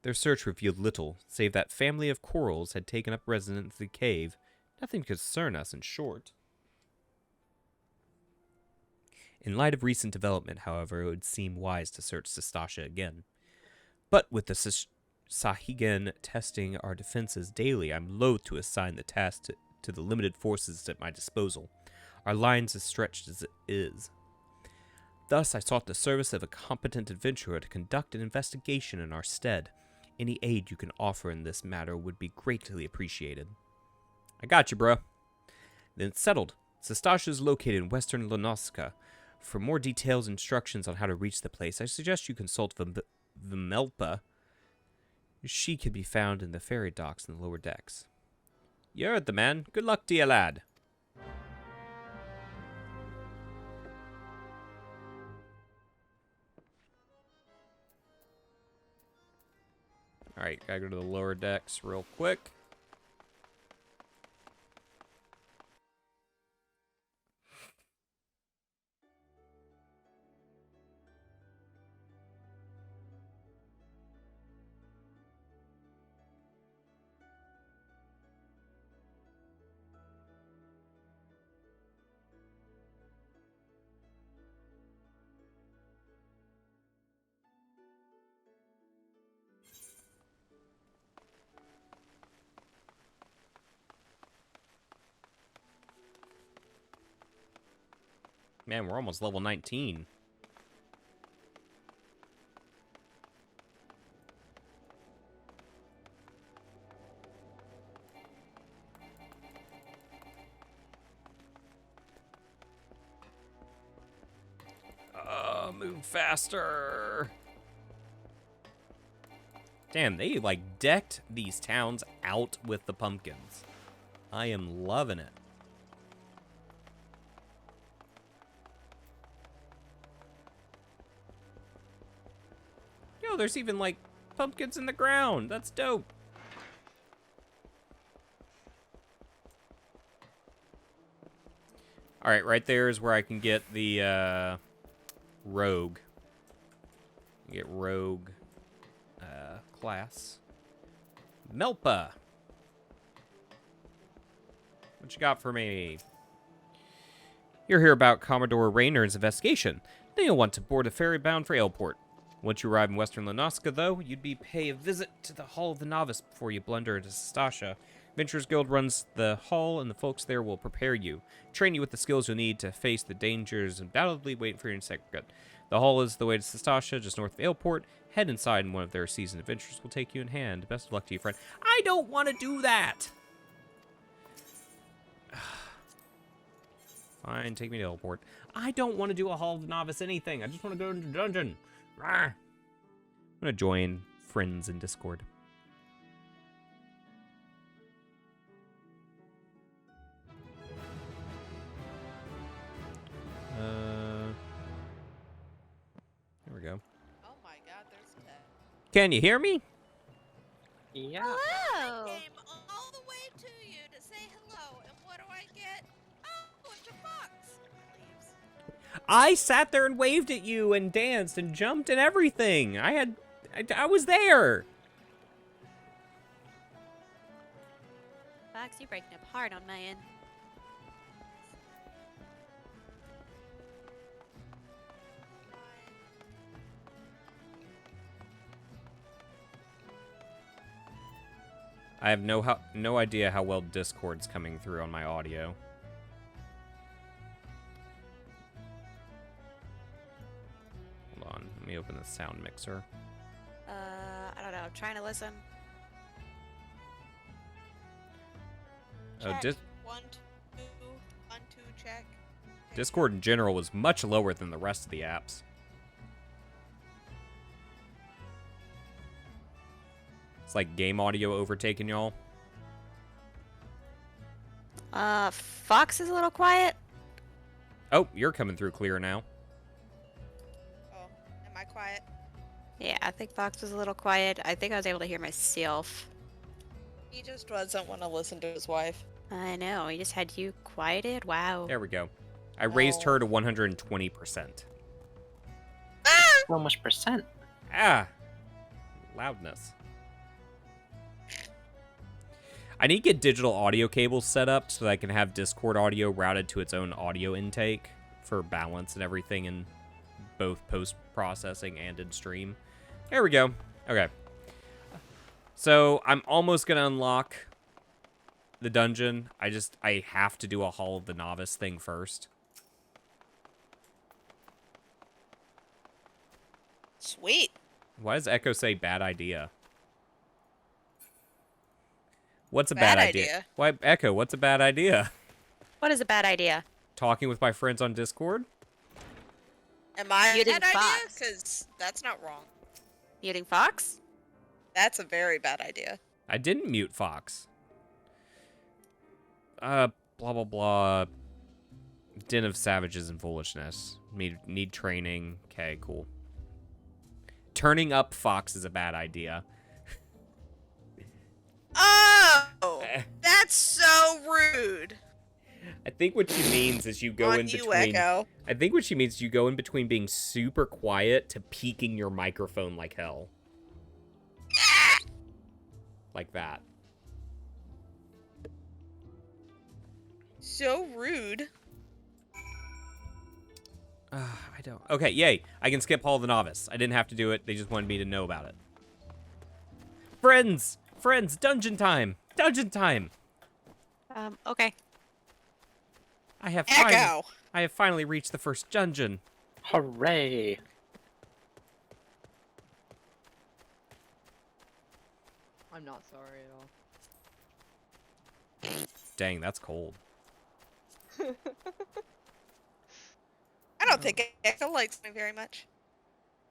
Their search revealed little, save that family of corals had taken up residence in the cave. Nothing to concern us, in short. In light of recent development, however, it would seem wise to search Sastasha again. But with the Sahigan testing our defenses daily, I'm loath to assign the task to the limited forces at my disposal. Our lines as stretched as it is. Thus, I sought the service of a competent adventurer to conduct an investigation in our stead. Any aid you can offer in this matter would be greatly appreciated. I got you, bro. Then it's settled. Sastasha is located in western Lonoska. For more details and instructions on how to reach the place, I suggest you consult Vimelpa. She can be found in the ferry docks in the lower decks. You heard the man. Good luck to you, lad. Alright, gotta go to the lower decks real quick. Man, we're almost level 19. Move faster. Damn, they like decked these towns out with the pumpkins. I am loving it. Yo, there's even like pumpkins in the ground. That's dope. All right, right there is where I can get the rogue. Get rogue class. Melpa. What you got for me? You're here about Commodore Rayner's investigation. Then you'll want to board a ferry bound for Aleport. Once you arrive in Western Lenoska, though, you'd be pay a visit to the Hall of the Novice before you blunder into Sastasha. Adventurers Guild runs the hall, and the folks there will prepare you, train you with the skills you'll need to face the dangers undoubtedly waiting for you in Secret. The hall is the way to Sastasha, just north of Aleport. Head inside, and one of their seasoned adventurers will take you in hand. Best of luck to you, friend. I don't want to do that! Fine, take me to Aleport. I don't want to do a Hall of the Novice anything. I just want to go into the dungeon. Rawr. I'm going to join friends in Discord. There we go. Oh my god, there's Ted. Can you hear me? Yeah. Hello! I came all the way to you to say hello, and what do I get? Oh, it's a fox! Leaves. I sat there and waved at you and danced and jumped and everything. I was there. Fox, you're breaking up hard on my end. I have no idea how well Discord's coming through on my audio. Hold on, let me open the sound mixer. I don't know. I'm trying to listen. Oh, Check. 1, 2, 1, 2, check. Discord in general was much lower than the rest of the apps. It's like game audio overtaking y'all. Fox is a little quiet. Oh, you're coming through clear now. Oh, am I quiet? Yeah, I think Fox was a little quiet. I think I was able to hear myself. He just doesn't want to listen to his wife. I know. He just had you quieted. Wow. There we go. I raised her to 120%. How much percent? Ah, loudness. I need to get digital audio cables set up so that I can have Discord audio routed to its own audio intake for balance and everything in both post-processing and in stream. There we go. Okay. So I'm almost going to unlock the dungeon. I have to do a Hall of the Novice thing first. Sweet. Why does Echo say bad idea? What's a bad idea? Why, Echo, what's a bad idea? What is a bad idea? Talking with my friends on Discord? Am I a Muting bad idea? Fox. Because that's not wrong. Muting Fox? That's a very bad idea. I didn't mute Fox. Blah, blah, blah. Den of Savages and Foolishness. Need training. Okay, cool. Turning up Fox is a bad idea. Oh! That's so rude! I think what she means is you go On in you, between. Echo. I think what she means is you go in between being super quiet to peaking your microphone like hell. Like that. So rude. I don't. Okay, yay. I can skip Hall of the Novice. I didn't have to do it. They just wanted me to know about it. Friends! Friends! Dungeon time! Dungeon time! Okay. I have finally reached the first dungeon. Hooray! I'm not sorry at all. Dang, that's cold. I don't think Echo likes me very much.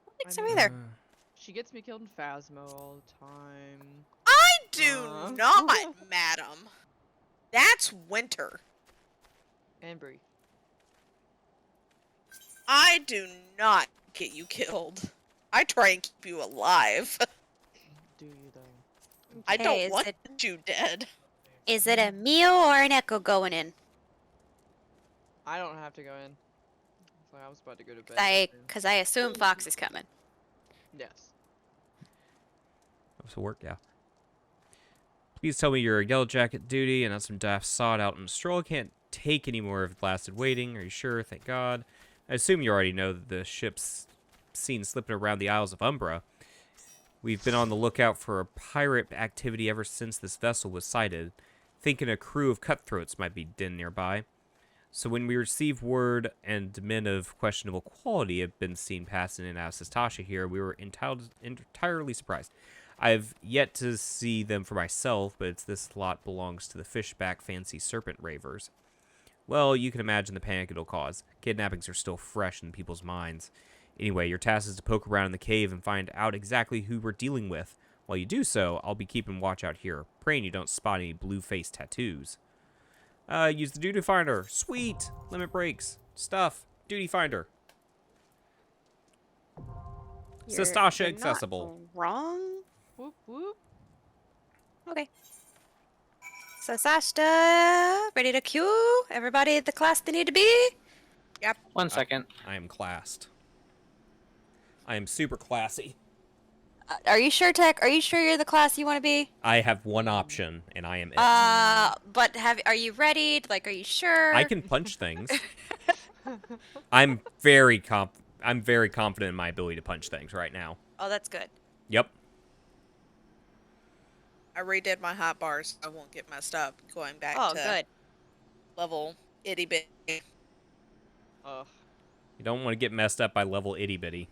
I don't think so either. She gets me killed in Phasmo all the time. I do not, madam. That's winter. And Bree. I do not get you killed. I try and keep you alive. Do you though? I Okay, don't is want it- you dead. Is it a Mio or an Echo going in? I don't have to go in. So I was about to go to bed. Because I assume Fox is coming. Yes. So work, yeah. Please tell me you're a Yellow Jacket duty and not some daft sod out in a stroll. I can't take any more of blasted waiting. Are you sure? Thank God. I assume you already know that the ship's seen slipping around the Isles of Umbra. We've been on the lookout for a pirate activity ever since this vessel was sighted, thinking a crew of cutthroats might be den nearby. So when we received word and men of questionable quality have been seen passing in out of Sastasha here, we were entirely surprised. I've yet to see them for myself, but it's this lot belongs to the fishback fancy serpent ravers. Well, you can imagine the panic it'll cause. Kidnappings are still fresh in people's minds. Anyway, your task is to poke around in the cave and find out exactly who we're dealing with. While you do so, I'll be keeping watch out here, praying you don't spot any blue-faced tattoos. Use the duty finder. Sweet! Limit breaks. Stuff. Duty finder. Sastasha You're not accessible. wrong? Whoop whoop. Okay. Sastasha, ready to queue? Everybody at the class they need to be? Yep. 1 second. I am classed. I am super classy. Are you sure, Tech? Are you sure you're the class you want to be? I have one option, and I am it. But are you ready? Like, are you sure? I can punch things. I'm very confident in my ability to punch things right now. Oh, that's good. Yep. I redid my hot bars. So I won't get messed up going back Oh, to good. level itty bitty. You don't want to get messed up by level itty bitty.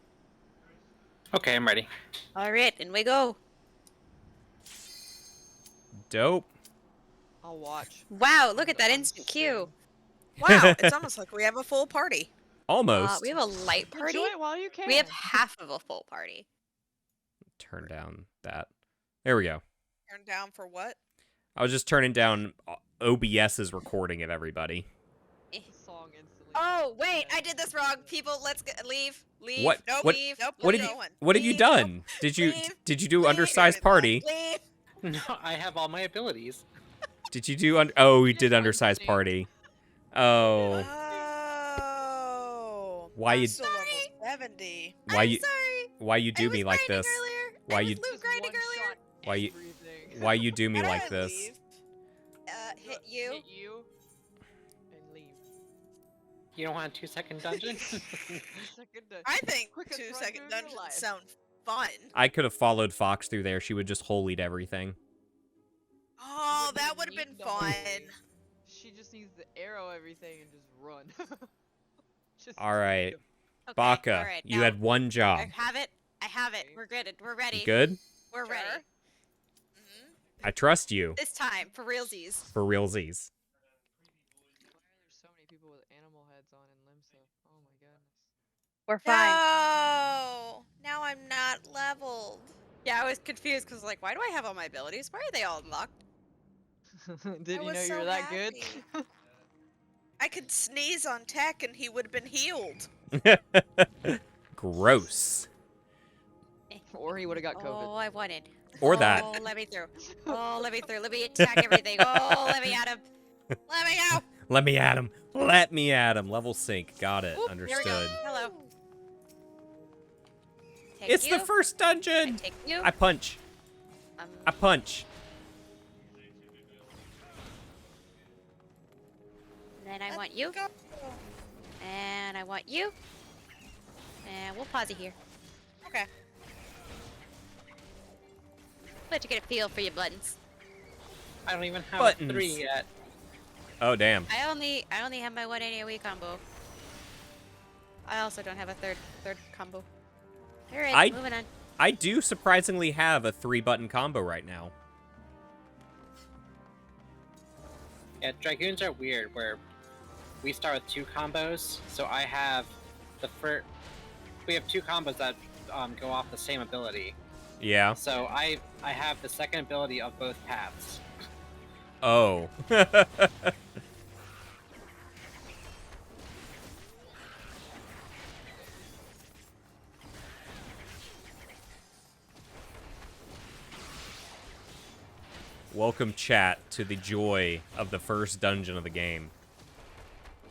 Okay, I'm ready. All right, and we go. Dope. I'll watch. Wow, look at that instant queue. Wow, it's almost like we have a full party. Almost. We have a light party. Enjoy it while you can. We have half of a full party. Turn down that. There we go. Turn down for what? I was just turning down OBS's recording of everybody. Song instantly. Oh, wait, I did this wrong. People, let's leave. Leave. What? Nope, What? leave. Nope, What we're have you? going. What have you done? Did you do undersized party? Leave. No, I have all my abilities. Did you do? Oh, we did undersized party. Oh. Oh. Why I'm you? still level 70. Why I'm you? sorry. Why you do I me was like grinding this? earlier. Why I you? was loot grinding earlier. Why you? Why you do me How do like I this? leave? Hit you. Hit you. And leave. You don't want a 2-second dungeon? I think Quickest run 2-second through your dungeons life. sound fun. I could have followed Fox through there. She would just holied everything. Oh, that would have been fun. She just needs to arrow everything and just run. All right, Okay, Baka, all right, you now had one job. I have it. I have it. We're good. We're ready. You good? We're ready. I trust you. This time, for realsies. For realsies. There's so many people with animal heads on in Limsa. Oh my goodness. We're fine. No, now I'm not leveled. Yeah, I was confused because like, why do I have all my abilities? Why are they all unlocked? Did I you was know you so were that good? happy. I could sneeze on Tech and he would have been healed. Gross. Or he would have got COVID. Oh, I wanted. Or that. Oh, let me through. Oh, let me through. Let me attack everything. Oh, let me at him. Let me go. Let me at him. Let me at him. Level sync. Got it. Oop, here we go. Understood. Hello. Take It's you. the first dungeon. Take you. I punch. I punch. And then I want you. And I want you. And we'll pause it here. Okay. Let you get a feel for your buttons. I don't even have Buttons. a 3 yet. Oh damn. I only have my one AoE combo. I also don't have a third combo. Alright, moving on. I do surprisingly have a 3-button combo right now. Yeah, Dragoons are weird, where we start with 2 combos, so I have the first... We have 2 combos that go off the same ability. Yeah. So I have the second ability of both paths. Oh. Welcome, chat, to the joy of the first dungeon of the game.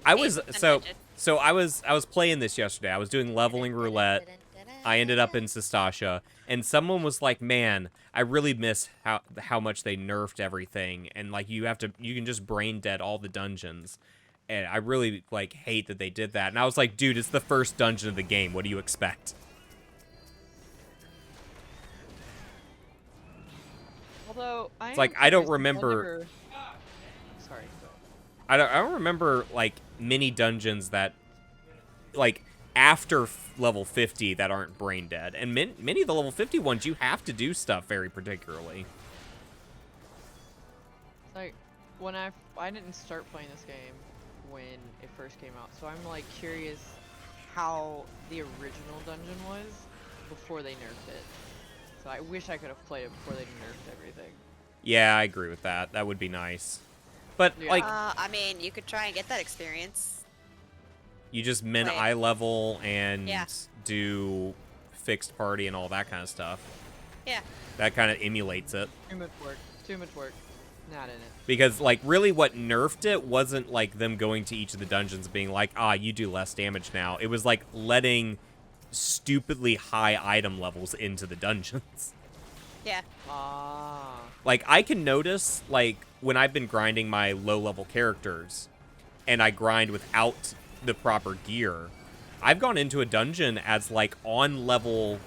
I was I was playing this yesterday. I was doing leveling roulette. I ended up in Sastasha, and someone was like, "Man, I really miss how much they nerfed everything, and like you can just brain dead all the dungeons." And I really like hate that they did that. And I was like, "Dude, it's the first dungeon of the game. What do you expect?" Although It's like I don't remember. Never... Sorry. I don't remember like mini dungeons that like after level 50 that aren't brain dead, and many of the level 50 ones you have to do stuff very particularly. Like when I didn't start playing this game when it first came out, so I'm like curious how the original dungeon was before they nerfed it. So I wish I could have played it before they nerfed everything. Yeah, I agree with that. That would be nice. But Yeah. like, I mean, you could try and get that experience. you just min Wait. eye level and Yeah. do fixed party and all that kind of stuff. Yeah. That kind of emulates it. Too much work. Too much work. Not in it. Because, like, really what nerfed it wasn't, like, them going to each of the dungeons being like, you do less damage now. It was, like, letting stupidly high item levels into the dungeons. Yeah. Like, I can notice, like, when I've been grinding my low-level characters, and I grind without the proper gear, I've gone into a dungeon as, like, on-level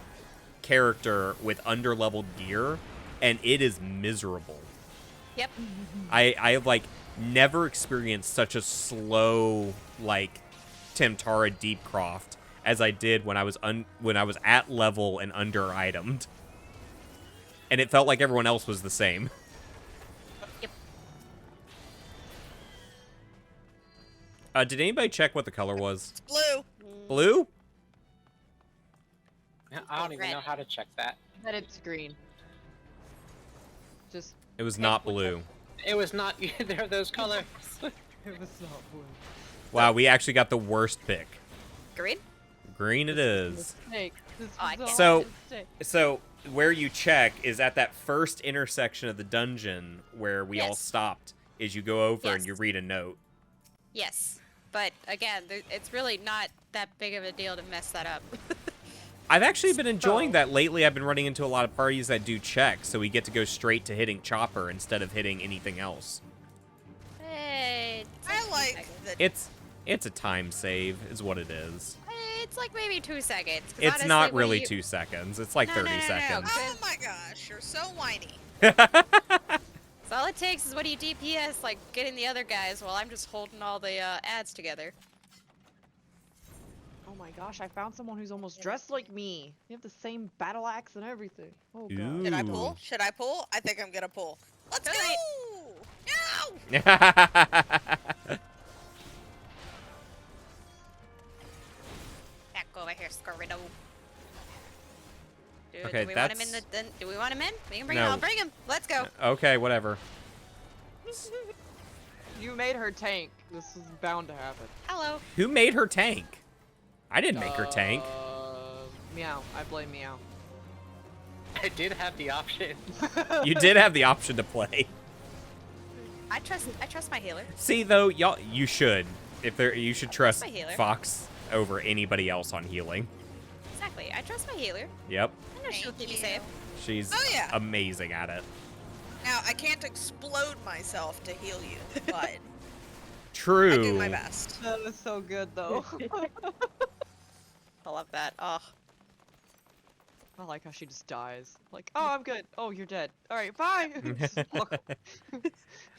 character with under-leveled gear, and it is miserable. Yep. I've like never experienced such a slow like Temtara Deepcroft as I did when I was at level and under itemed, and it felt like everyone else was the same. Yep. Did anybody check what the color was? It's blue. Blue? I don't even know how to check that. But it's green. Just. It was not blue. It was not either of those colors. It was not blue. Wow, we actually got the worst pick. Green? Green it is. Mistake. This Oh, I was can't. all a So, mistake. so where you check is at that first intersection of the dungeon where we all Yes. stopped. Is you go over and Yes. you read a note. Yes. But again, it's really not that big of a deal to mess that up. I've actually been enjoying that lately. I've been running into a lot of parties that do checks, so we get to go straight to hitting chopper instead of hitting anything else. Hey, I like the. It's a time save, is what it is. It's like maybe 2 seconds. 'cause It's honestly, not when really you... 2 seconds. It's like 30 seconds. Oh my gosh, you're so whiny. So all it takes is when you DPS, like getting the other guys, while I'm just holding all the ads together. Oh my gosh, I found someone who's almost dressed like me. You have the same battle axe and everything. Oh god. Ooh. Should I pull? Should I pull? I think I'm gonna pull. Let's go! No! Back over here, Scorrido. Okay, do we want him in do we want him in? We can bring him. No. I'll bring him. Let's go. Okay, whatever. You made her tank. This is bound to happen. Hello. Who made her tank? I didn't make her tank. Meow. I blame Meow. I did have the option. You did have the option to play. I trust my healer. See, though, you should. You should trust my healer. Fox over anybody else on healing. Exactly. I trust my healer. Yep. I know she'll keep me safe. She's Oh, yeah. amazing at it. Now, I can't explode myself to heal you, but True. I do my best. That was so good, though. I love that. Oh. I like how she just dies. Like, oh, I'm good. Oh, you're dead. All right, bye.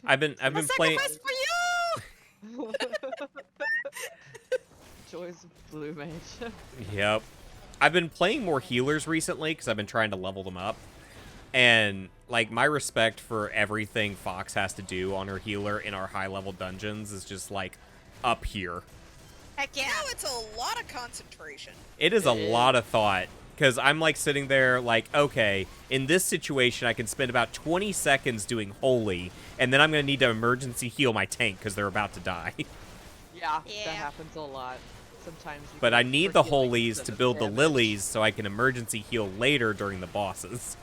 I've been playing. Sacrifice for you! Joys of Blue Mage. Yep. I've been playing more healers recently because I've been trying to level them up. And, like, my respect for everything Fox has to do on her healer in our high-level dungeons is just, like, up here. Heck yeah. Now it's a lot of concentration. It is a lot of thought. Because I'm, like, sitting there, like, okay, in this situation, I can spend about 20 seconds doing holy, and then I'm going to need to emergency heal my tank because they're about to die. Yeah, that happens a lot. Sometimes. But I need the holies to build the lilies so I can emergency heal later during the bosses.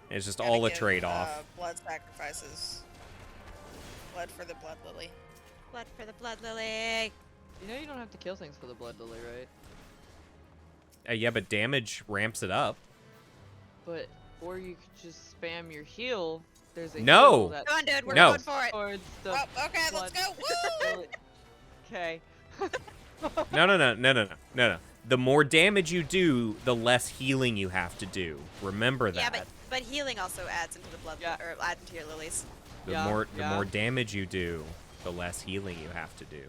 It's just all a trade-off. Blood sacrifices. Blood for the blood lily. Blood for the blood lily. You know you don't have to kill things for the blood lily, right? Yeah, but damage ramps it up. But, or you could just spam your heal. There's a No. heal that Come on, dude. We're No. going for it. towards the Oh, okay, let's go. Woo! Okay. No. The more damage you do, the less healing you have to do. Remember that. Yeah, but But healing also adds into the blood, or adds into your lilies. The more damage you do, the less healing you have to do.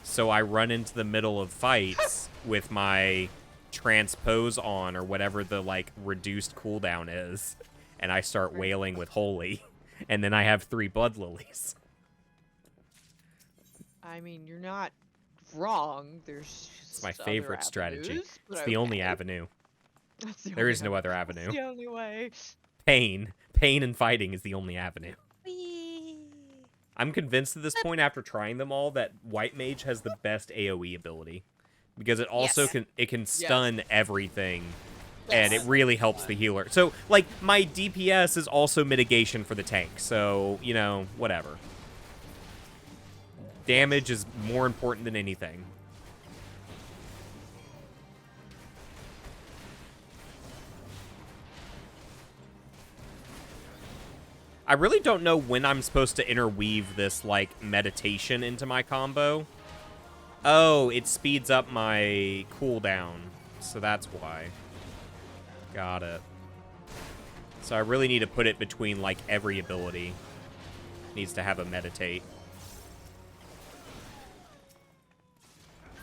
So I run into the middle of fights with my transpose on, or whatever the, like, reduced cooldown is, and I start wailing with holy, and then I have 3 blood lilies. I mean, you're not wrong. There's just It's my favorite strategy. but It's the only avenue. That's the There only is no other avenue. That's the only way. Pain and fighting is the only avenue. I'm convinced at this point, after trying them all, that White Mage has the best AoE ability, because it also can stun everything, and it really helps the healer. So, like, my DPS is also mitigation for the tank. So, you know, whatever. Damage is more important than anything. I really don't know when I'm supposed to interweave this, like, meditation into my combo. Oh, it speeds up my cooldown, so that's why. Got it. So I really need to put it between, like, every ability. Needs to have a meditate.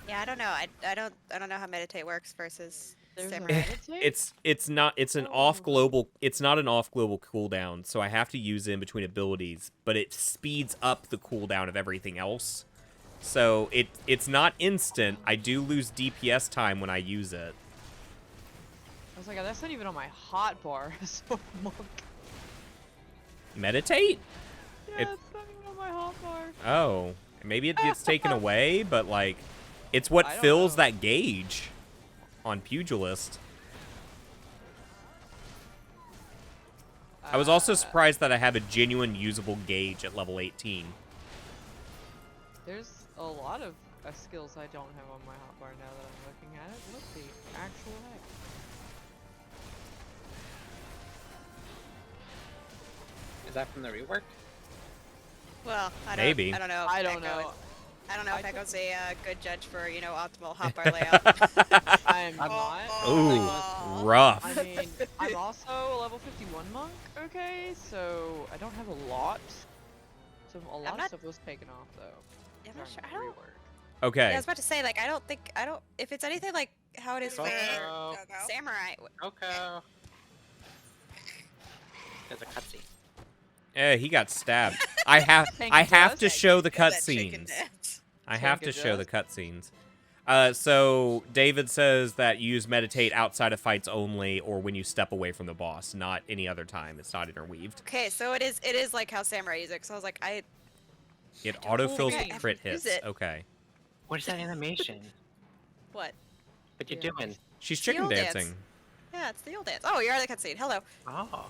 Yeah, I don't know. I don't know how meditate works versus samurai. It's not an off global cooldown, so I have to use it in between abilities, but it speeds up the cooldown of everything else. So it's not instant. I do lose DPS time when I use it. I was like, that's not even on my hot bar. So monk. Meditate? Yeah, it's not even on my hot bar. Oh, maybe it gets taken away, but like, it's what fills that gauge on Pugilist. I was also surprised that I have a genuine usable gauge at level 18. There's a lot of skills I don't have on my hotbar now that I'm looking at it. What the actual heck? Is that from the rework? Well, Maybe. I don't know. I don't know. I don't know if Echo's a good judge for, you know, optimal hotbar layout. I'm not. Ooh, rough. I mean, I'm also a level 51 monk, okay? So I don't have a lot. So a lot of stuff was taken off, though. I'm not sure. I don't. Okay. Yeah, I was about to say, like, I don't. If it's anything like how it is for samurai. Okay. There's a cutscene. He got stabbed. I have to show the cutscenes. I have to show the cutscenes. So David says that you use meditate outside of fights only, or when you step away from the boss, not any other time. It's not interweaved. Okay, so it is like how samurai use it. So I was like, It autofills crit hits. it. Okay. What is that animation? What? What you doing? She's The chicken old dance. dancing. Yeah, it's the old dance. Oh, you're at the cutscene. Hello. Oh.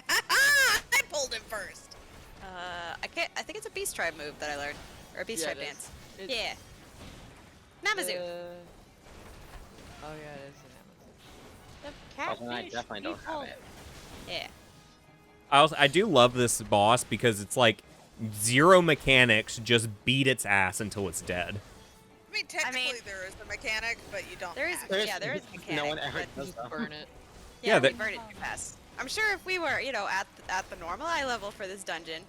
I pulled him first. I think it's a beast tribe move that I learned, or a beast tribe dance. Yeah. Namazu. Oh yeah, it is an Amazon. The Oh, then I catfish definitely don't have it. Yeah. I do love this boss because it's like zero mechanics, just beat its ass until it's dead. I mean, technically there is a mechanic, but you don't. There is a mechanic. No one ever but does that. Burn it. Yeah, Yeah, we burn it too fast. I'm sure if we were, you know, at the normal eye level for this dungeon,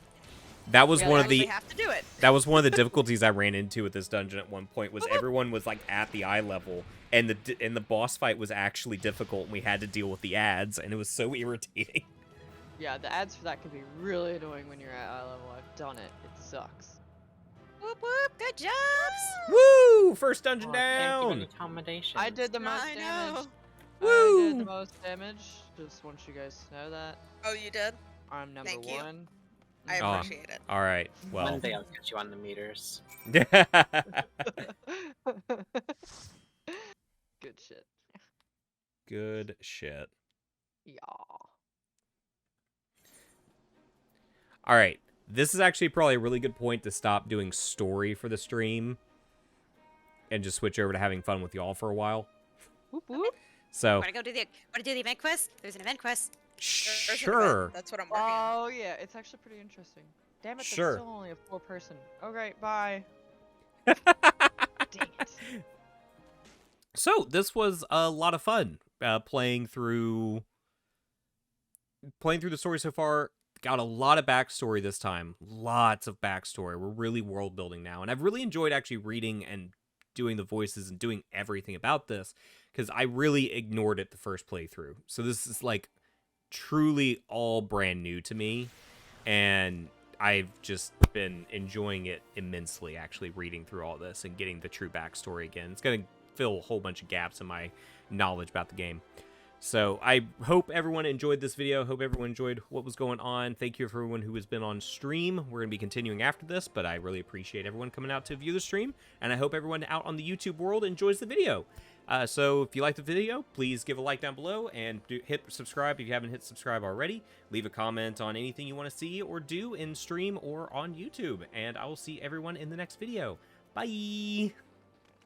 That was we one of actually the have to do it. that was one of the difficulties I ran into with this dungeon at one point. Was everyone was like at the eye level, and the boss fight was actually difficult, and we had to deal with the ads, and it was so irritating. Yeah, the ads for that can be really annoying when you're at eye level. I've done it. It sucks. Whoop whoop! Good jobs! Woo! First dungeon Can't give down. any accommodation. I did the most I damage. know. I did the most damage. Just want you guys to know that. Oh, you did? I'm number Thank you. 1. I Oh, appreciate it. all right. Well. One day I'll get you on the meters. Good shit. Good shit. Yeah. All right. This is actually probably a really good point to stop doing story for the stream and just switch over to having fun with y'all for a while. Whoop whoop. So, Want to do the event quest? There's an event quest. There's an sure. event. That's what I'm working on. Oh yeah, it's actually pretty interesting. Damn it, Sure. that's still only a 4-person. Okay, bye. Dang it. So, this was a lot of fun playing through playing through the story so far, got a lot of backstory this time. Lots of backstory. We're really world building now. And I've really enjoyed actually reading and doing the voices and doing everything about this, because I really ignored it the first playthrough. So this is like truly all brand new to me. And I've just been enjoying it immensely, actually reading through all this and getting the true backstory again. It's going to fill a whole bunch of gaps in my knowledge about the game. So I hope everyone enjoyed this video. Hope everyone enjoyed what was going on. Thank you for everyone who has been on stream. We're going to be continuing after this, but I really appreciate everyone coming out to view the stream. And I hope everyone out on the YouTube world enjoys the video. So if you like the video, please give a like down below and hit subscribe if you haven't hit subscribe already. Leave a comment on anything you want to see or do in stream or on YouTube. And I will see everyone in the next video. Bye!